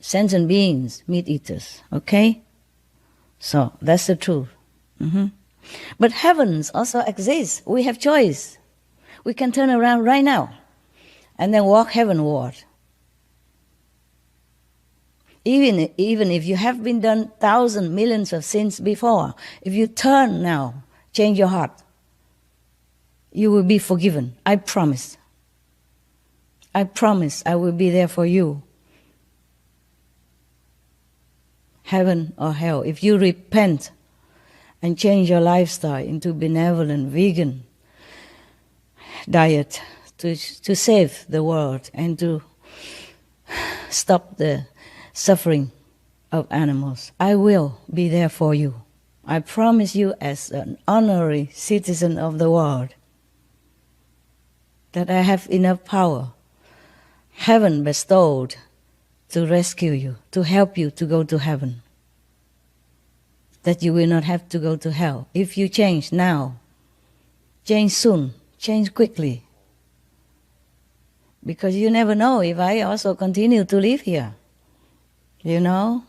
sentient beings, meat eaters, okay? So that's the truth. But heavens also exists. We have choice. We can turn around right now and then walk heavenward. Even if you have been done thousands, millions of sins before, if you turn now, change your heart, you will be forgiven. I promise. I promise I will be there for you. Heaven or hell, if you repent and change your lifestyle into benevolent vegan diet, to save the world and to stop the suffering of animals, I will be there for you. I promise you, as an honorary citizen of the world, that I have enough power, heaven bestowed, to rescue you, to help you to go to heaven, that you will not have to go to hell if you change now change soon, change quickly. Because you never know if I also continue to live here. You know?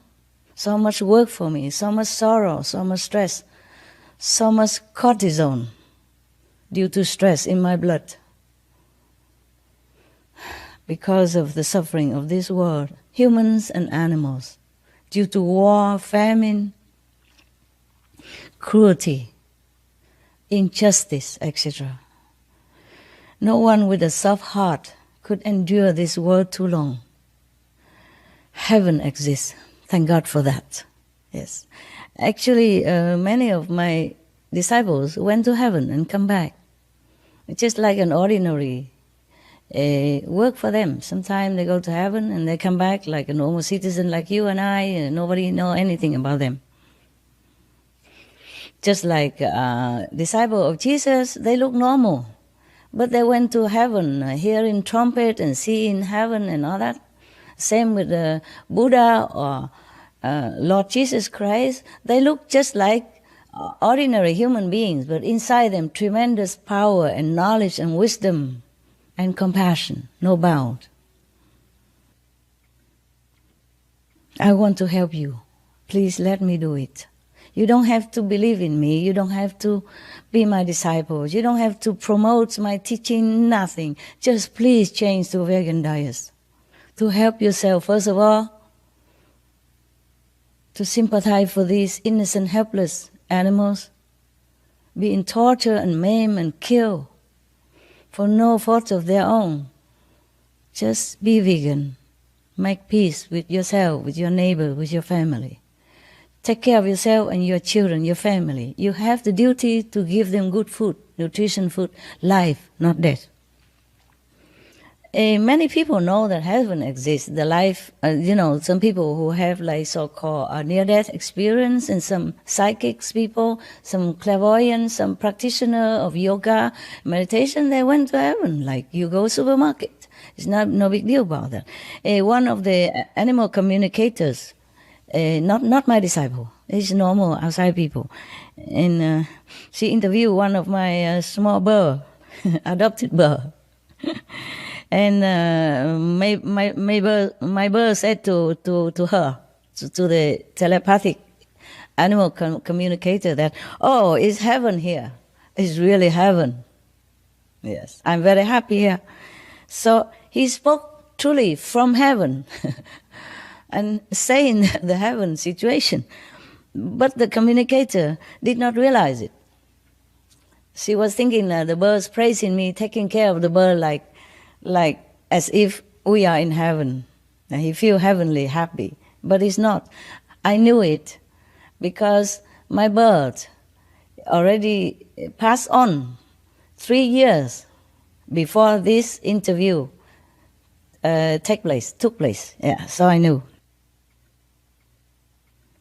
So much work for me, so much sorrow, so much stress, so much cortisone due to stress in my blood. Because of the suffering of this world, humans and animals, due to war, famine, cruelty, injustice, etc. No one with a soft heart could endure this world too long. Heaven exists. Thank God for that. Yes. Actually, many of my disciples went to heaven and come back. It's just like an ordinary work for them. Sometimes they go to heaven and they come back like a normal citizen like you and I, and nobody know anything about them. Just like disciple of Jesus, they look normal. But they went to heaven, hearing trumpet and seeing heaven and all that. Same with Buddha or Lord Jesus Christ. They look just like ordinary human beings, but inside them tremendous power and knowledge and wisdom and compassion, no bound. I want to help you. Please let me do it. You don't have to believe in me. You don't have to be my disciples. You don't have to promote my teaching, nothing. Just please change to vegan diets. To help yourself, first of all, to sympathize for these innocent, helpless animals being tortured and maimed and killed for no fault of their own. Just be vegan. Make peace with yourself, with your neighbor, with your family. Take care of yourself and your children, your family. You have the duty to give them good food, nutrition food, life, not death. Many people know that heaven exists. The life, some people who have like so-called near-death experience, and some psychics people, some clairvoyants, some practitioner of yoga, meditation, they went to heaven. Like you go supermarket. It's no big deal about that. One of the animal communicators, not my disciple, it's normal outside people, and she interviewed one of my small bird, adopted bird. And my bird said to her, to the telepathic animal communicator, that, oh, it's heaven here. It's really heaven. Yes, I'm very happy here. So he spoke truly from heaven and saying the heaven situation. But the communicator did not realize it. She was thinking the bird's praising me, taking care of the bird like as if we are in heaven. And he feel heavenly happy, but it's not. I knew it because my bird already passed on 3 years before this interview took place. Yeah, so I knew.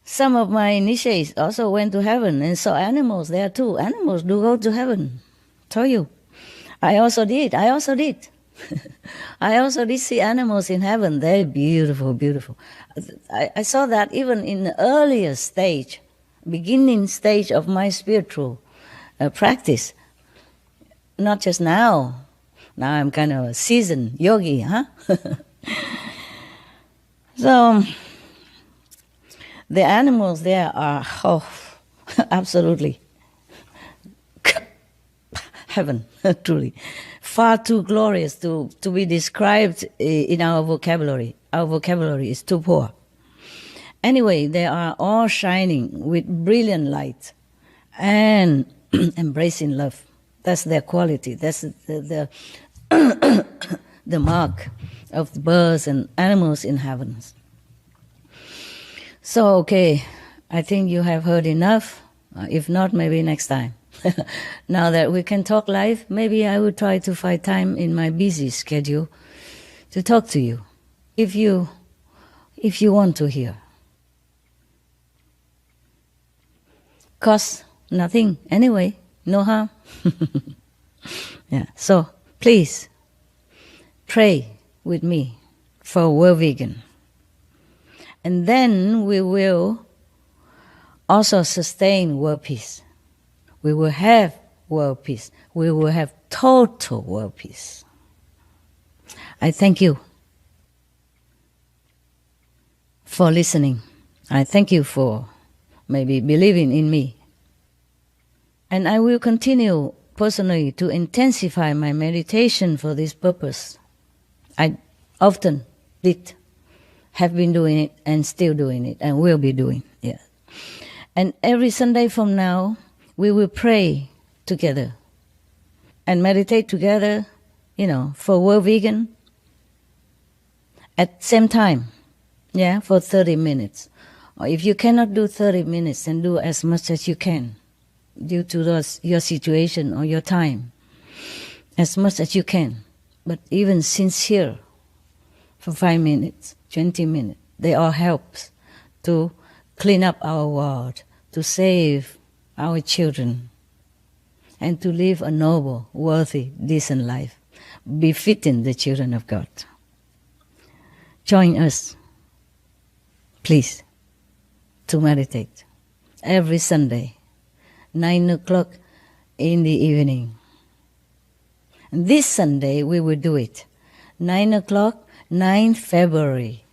Some of my initiates also went to heaven and saw animals there too. Animals do go to heaven. Told you. I also did. I also did see animals in heaven. They're beautiful, beautiful. I saw that even in the earlier stage, beginning stage of my spiritual practice. Not just now. Now I'm kind of a seasoned yogi, huh? So the animals there are, absolutely heaven, truly. Far too glorious to be described in our vocabulary. Our vocabulary is too poor. Anyway, they are all shining with brilliant light and embracing love. That's their quality. That's the the mark of the birds and animals in heavens. So, okay, I think you have heard enough. If not, maybe next time. Now that we can talk live, maybe I will try to find time in my busy schedule to talk to you, if you want to hear. Cost nothing anyway, no harm. Yeah. So please pray with me for World Vegan. And then we will also sustain world peace. We will have world peace. We will have total world peace. I thank you for listening. I thank you for maybe believing in me. And I will continue personally to intensify my meditation for this purpose. I often have been doing it and still doing it and will be doing it. And every Sunday from now, we will pray together and meditate together, for World Vegan at same time, for 30 minutes. Or if you cannot do 30 minutes, then do as much as you can due to your situation or your time, as much as you can. But even sincere for 5 minutes, 20 minutes, they all help to clean up our world, to save our children, and to live a noble, worthy, decent life, befitting the children of God. Join us, please, to meditate every Sunday, 9 o'clock in the evening. And this Sunday we will do it, 9 o'clock, 9 February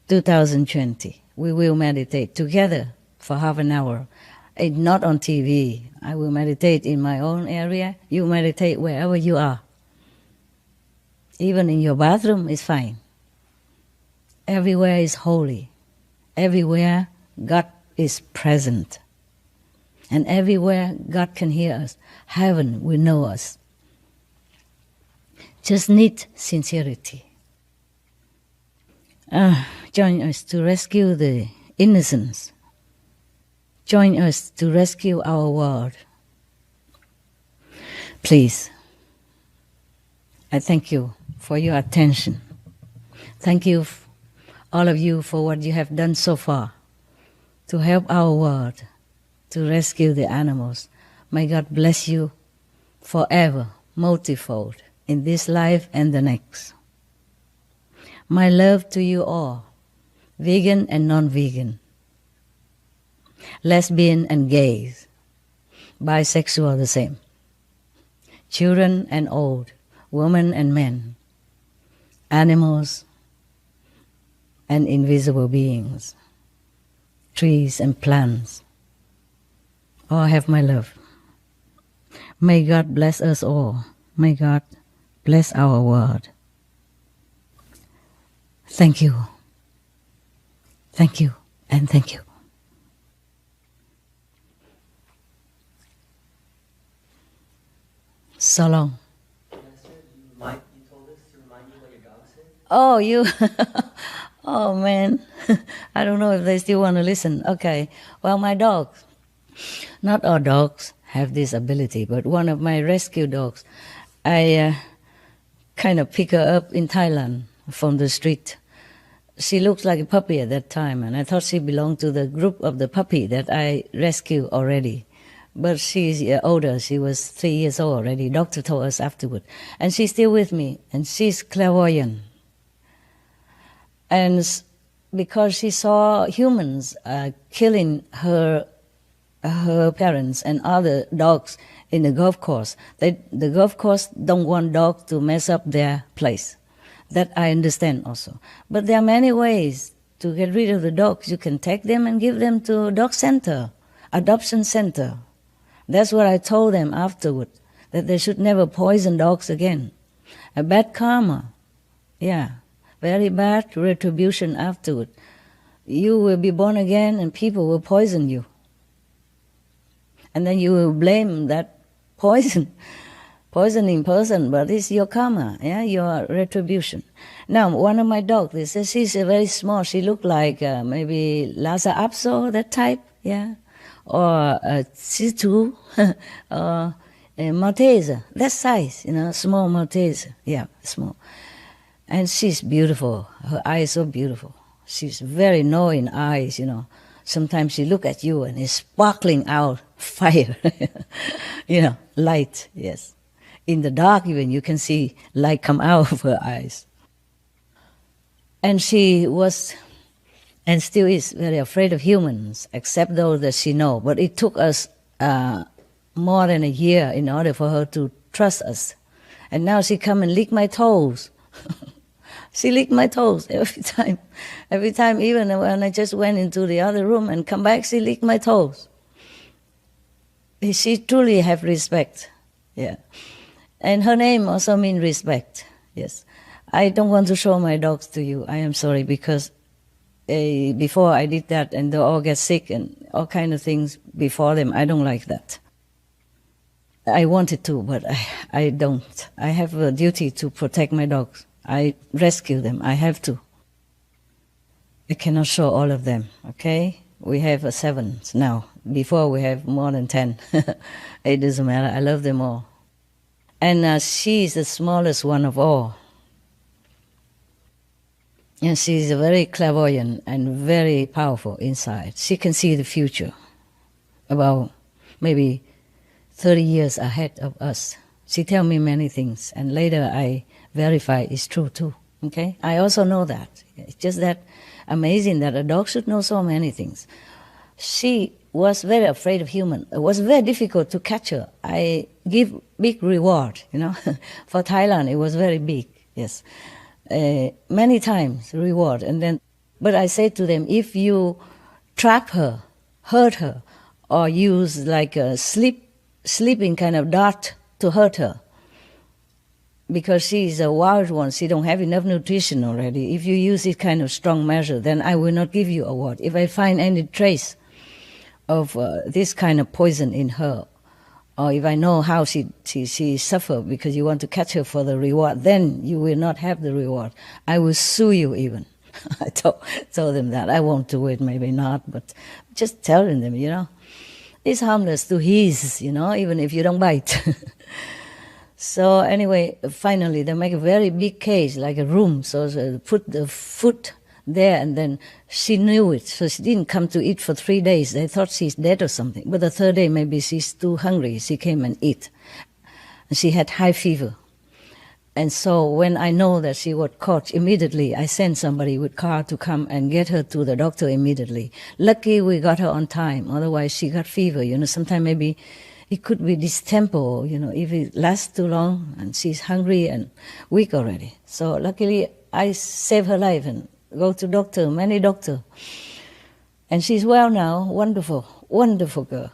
2020. We will meditate together for half an hour. It's not on TV. I will meditate in my own area. You meditate wherever you are. Even in your bathroom is fine. Everywhere is holy. Everywhere God is present. And everywhere God can hear us. Heaven will know us. Just need sincerity. Join us to rescue the innocents. Join us to rescue our world. Please, I thank you for your attention. Thank you, all of you, for what you have done so far to help our world, to rescue the animals. May God bless you forever, multifold, in this life and the next. My love to you all, vegan and non-vegan, lesbian and gays, bisexual the same, children and old, women and men, animals and invisible beings, trees and plants, all have my love. May God bless us all. May God bless our world. Thank you. Thank you and thank you. So long. You told us to remind you what your dog said? Oh, you. Oh, man. I don't know if they still want to listen. Okay. Well, my dog. Not all dogs have this ability, but one of my rescue dogs, I kind of pick her up in Thailand from the street. She looks like a puppy at that time, and I thought she belonged to the group of the puppy that I rescued already. But she's older. She was 3 years old already. Doctor told us afterward. And she's still with me, and she's clairvoyant. And because she saw humans killing her parents and other dogs in the golf course, the golf course don't want dogs to mess up their place. That I understand also. But there are many ways to get rid of the dogs. You can take them and give them to a dog center, adoption center. That's what I told them afterward, that they should never poison dogs again. A bad karma, very bad retribution afterward. You will be born again and people will poison you. And then you will blame that poisoning person, but it's your karma, your retribution. Now, one of my dogs, they say she's very small. She looked like maybe Lhasa Apso, that type, or a Shih Tzu, or a Maltese, that size, small Maltese, small. And she's beautiful. Her eyes so beautiful. She's very knowing eyes, Sometimes she look at you and it's sparkling out fire, light, yes. In the dark even, you can see light come out of her eyes. And she was, and still is, very afraid of humans, except those that she knows. But it took us more than a year in order for her to trust us. And now she come and lick my toes. She licked my toes every time. Every time, even when I just went into the other room and come back, she licked my toes. She truly have respect. Yeah. And her name also means respect. Yes. I don't want to show my dogs to you. I am sorry, because before I did that and they all get sick and all kind of things before them. I don't like that. I wanted to, but I don't. I have a duty to protect my dogs. I rescue them. I have to. I cannot show all of them, okay? We have 7 now. Before we have more than 10. It doesn't matter. I love them all. And she is the smallest one of all. And she is very clairvoyant and very powerful inside. She can see the future, about maybe 30 years ahead of us. She tells me many things, and later I verify it's true too. Okay? I also know that. It's just that amazing that a dog should know so many things. She was very afraid of human. It was very difficult to catch her. I give big reward, For Thailand, it was very big, yes. Many times reward. But I say to them, if you trap her, hurt her, or use like a sleeping kind of dart to hurt her, because she is a wild one, she don't have enough nutrition already. If you use this kind of strong measure, then I will not give you a award. If I find any trace of this kind of poison in her, or if I know how she suffered because you want to catch her for the reward, then you will not have the reward. I will sue you even. I told them that. I won't do it, maybe not, but just telling them, It's harmless to his, even if you don't bite. So anyway, finally they make a very big cage, like a room. So they put the food there, and then she knew it. So she didn't come to eat for 3 days. They thought she's dead or something. But the 3rd day, maybe she's too hungry. She came and ate. And she had high fever. And so when I know that she was caught, immediately I sent somebody with car to come and get her to the doctor immediately. Lucky we got her on time. Otherwise she got fever. Sometimes maybe it could be distemper, if it lasts too long and she's hungry and weak already. So luckily I saved her life and go to many doctor. And she's well now, wonderful, wonderful girl.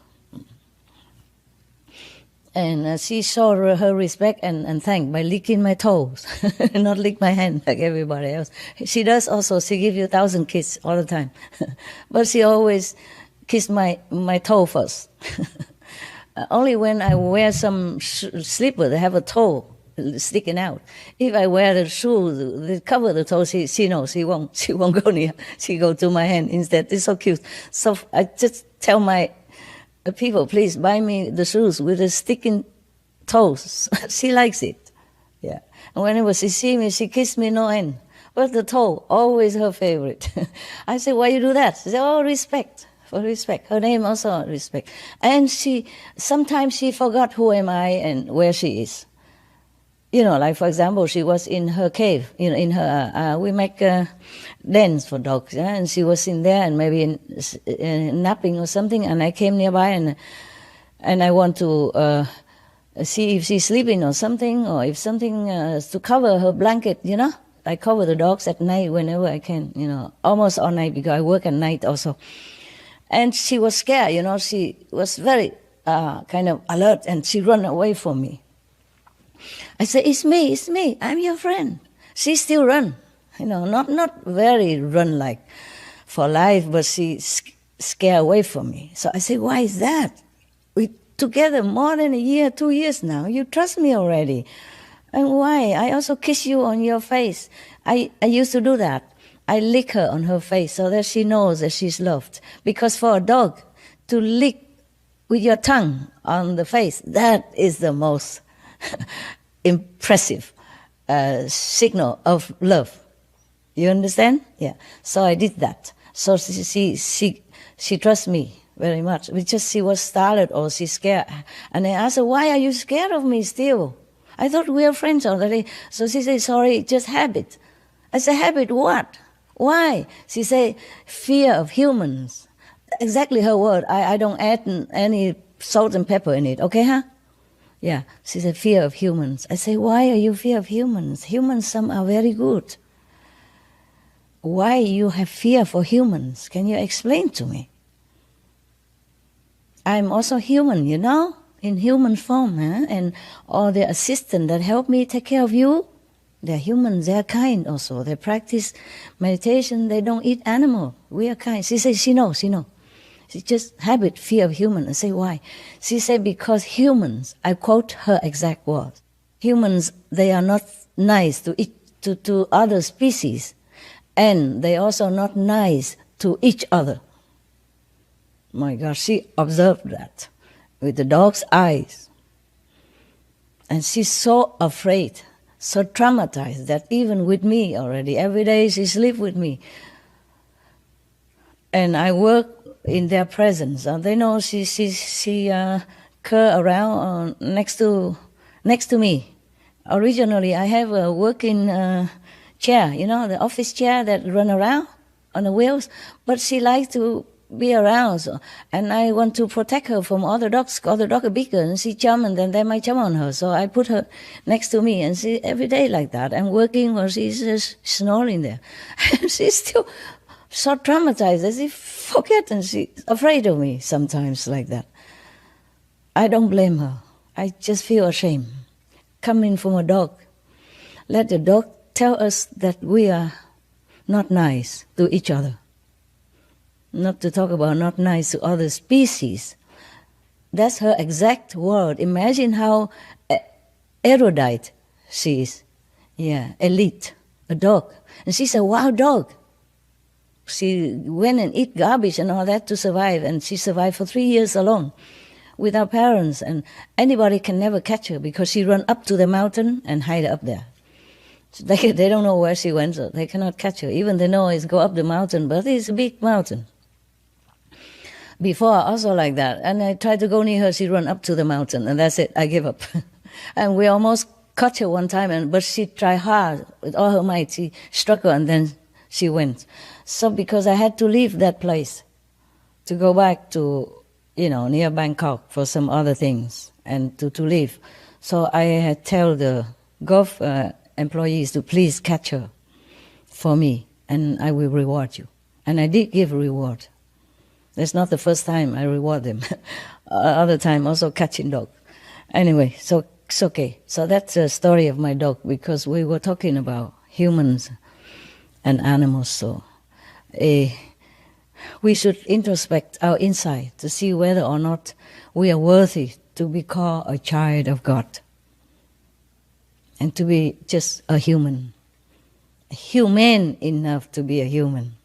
And she showed her respect and thank by licking my toes, not lick my hand like everybody else. She does also, she gives you 1,000 kisses all the time. But she always kiss my toe first. Only when I wear some slipper, they have a toe sticking out. If I wear the shoes that cover the toe, she knows she won't go near. She go to my hand instead. It's so cute. So I just tell my people, please buy me the shoes with the sticking toes. She likes it. Yeah. And whenever she see me, she kiss me no end. But the toe, always her favorite. I say, why you do that? She say, oh, respect. For respect. Her name also respect. And sometimes she forgot who am I and where she is. Like for example, she was in her cave, in her, we make dens for dogs, yeah? And she was in there and maybe napping or something, and I came nearby and I want to see if she's sleeping or something, or if something to cover her blanket, I cover the dogs at night whenever I can, almost all night because I work at night also. And she was scared, she was very kind of alert, and she ran away from me. I said, it's me, I'm your friend. She still run, not very run like for life, but she scared away from me. So I said, why is that? We together more than a year, 2 years now. You trust me already. And why? I also kiss you on your face. I used to do that. I lick her on her face so that she knows that she's loved. Because for a dog to lick with your tongue on the face, that is the most impressive signal of love. You understand? Yeah. So I did that. So she trusts me very much. Because she was startled or she's scared. And I asked her, why are you scared of me still? I thought we were friends already. So she said, sorry, just habit. I said, habit what? Why? She said, fear of humans. Exactly her word. I don't add any salt and pepper in it. Okay, huh? Yeah. She said, fear of humans. I say, why are you fear of humans? Humans, some are very good. Why you have fear for humans? Can you explain to me? I'm also human, you know, in human form, huh? And all the assistants that help me take care of you, they're humans, they're kind also. They practice meditation, they don't eat animal. We are kind. She says, she knows. She just habit, fear of human. I say, why? She said, because humans, I quote her exact words, humans, they are not nice to other species. And they also not nice to each other. My God, she observed that with the dog's eyes. And she's so afraid, so traumatized that even with me already, every day she sleeps with me. And I work in their presence. They know she cur around next to me. Originally, I have a working chair, you know, the office chair that run around on the wheels, but she likes to be around, so, and I want to protect her from other dogs. Other dogs are bigger, and she jump, and then they might jump on her, so I put her next to me, and she every day like that. I'm working while she's just snoring there. And she's still so traumatized as if forget, and she's afraid of me sometimes like that. I don't blame her. I just feel ashamed. Coming from a dog. Let the dog tell us that we are not nice to each other. Not to talk about not nice to other species. That's her exact word. Imagine how erudite she is. Yeah, elite, a dog. And she's a wild dog. She went and eat garbage and all that to survive, and she survived for 3 years alone with our parents, and anybody can never catch her because she run up to the mountain and hide up there. They don't know where she went, so they cannot catch her. Even they know it's go up the mountain, but it's a big mountain. Before, also like that. And I tried to go near her, she run up to the mountain, and that's it, I give up. And we almost caught her one time, but she tried hard with all her might. She struck her, and then she went. So because I had to leave that place to go back to, near Bangkok for some other things, and to leave. So I had tell the golf employees to please catch her for me, and I will reward you. And I did give reward. That's not the first time I reward them. Other time also catching dog. Anyway, so it's okay. So that's the story of my dog, because we were talking about humans and animals. So we should introspect our inside to see whether or not we are worthy to be called a child of God. And to be just a human. Humane enough to be a human.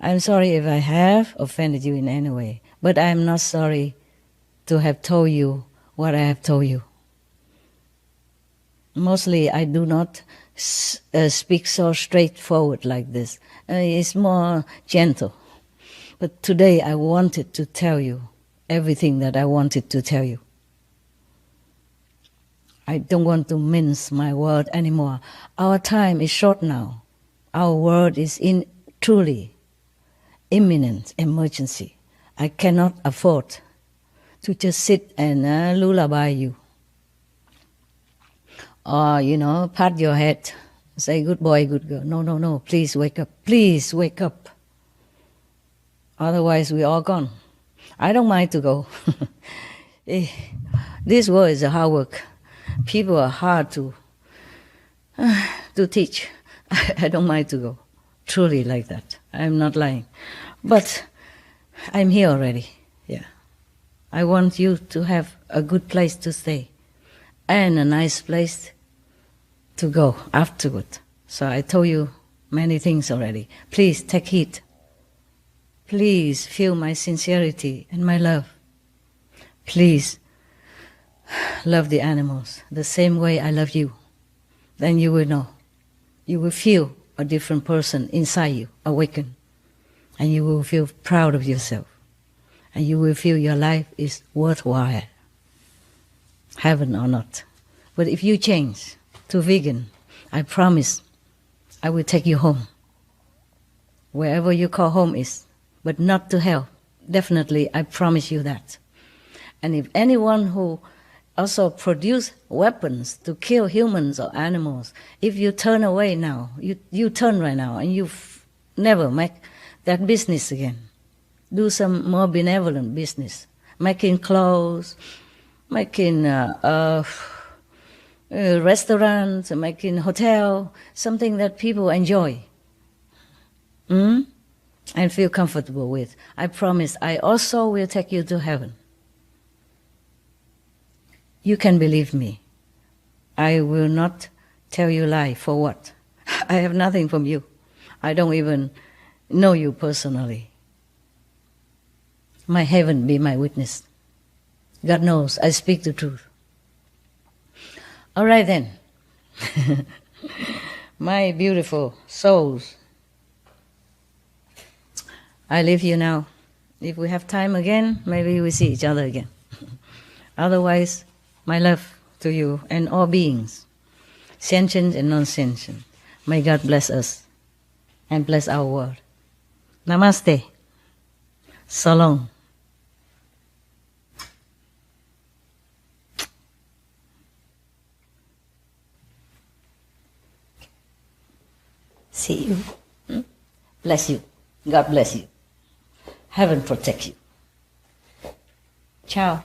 I'm sorry if I have offended you in any way, but I'm not sorry to have told you what I have told you. Mostly I do not speak so straightforward like this. It's more gentle. But today I wanted to tell you everything that I wanted to tell you. I don't want to mince my word anymore. Our time is short now. Our world is in truly imminent emergency. I cannot afford to just sit and lullaby you. Or, pat your head, say, good boy, good girl. No, please wake up. Please wake up. Otherwise, we're all gone. I don't mind to go. This world is a hard work. People are hard to teach. I don't mind to go. Truly like that. I'm not lying. But I'm here already. Yeah. I want you to have a good place to stay and a nice place to go afterward. So I told you many things already. Please take heed. Please feel my sincerity and my love. Please love the animals the same way I love you. Then you will know. You will feel a different person inside you awaken. And you will feel proud of yourself. And you will feel your life is worthwhile. Heaven or not. But if you change to vegan, I promise I will take you home. Wherever you call home is. But not to hell. Definitely, I promise you that. And if anyone who also produce weapons to kill humans or animals, if you turn away now, you turn right now, and you never make that business again. Do some more benevolent business, making clothes, making restaurants, making hotel, something that people enjoy and feel comfortable with. I promise I also will take you to heaven. You can believe me. I will not tell you lie. For what? I have nothing from you. I don't even know you personally. My heaven be my witness. God knows I speak the truth. All right then. My beautiful souls, I leave you now. If we have time again, maybe we see each other again. Otherwise, my love to you and all beings, sentient and non-sentient. May God bless us and bless our world. Namaste. So long. See you. Bless you. God bless you. Heaven protect you. Ciao.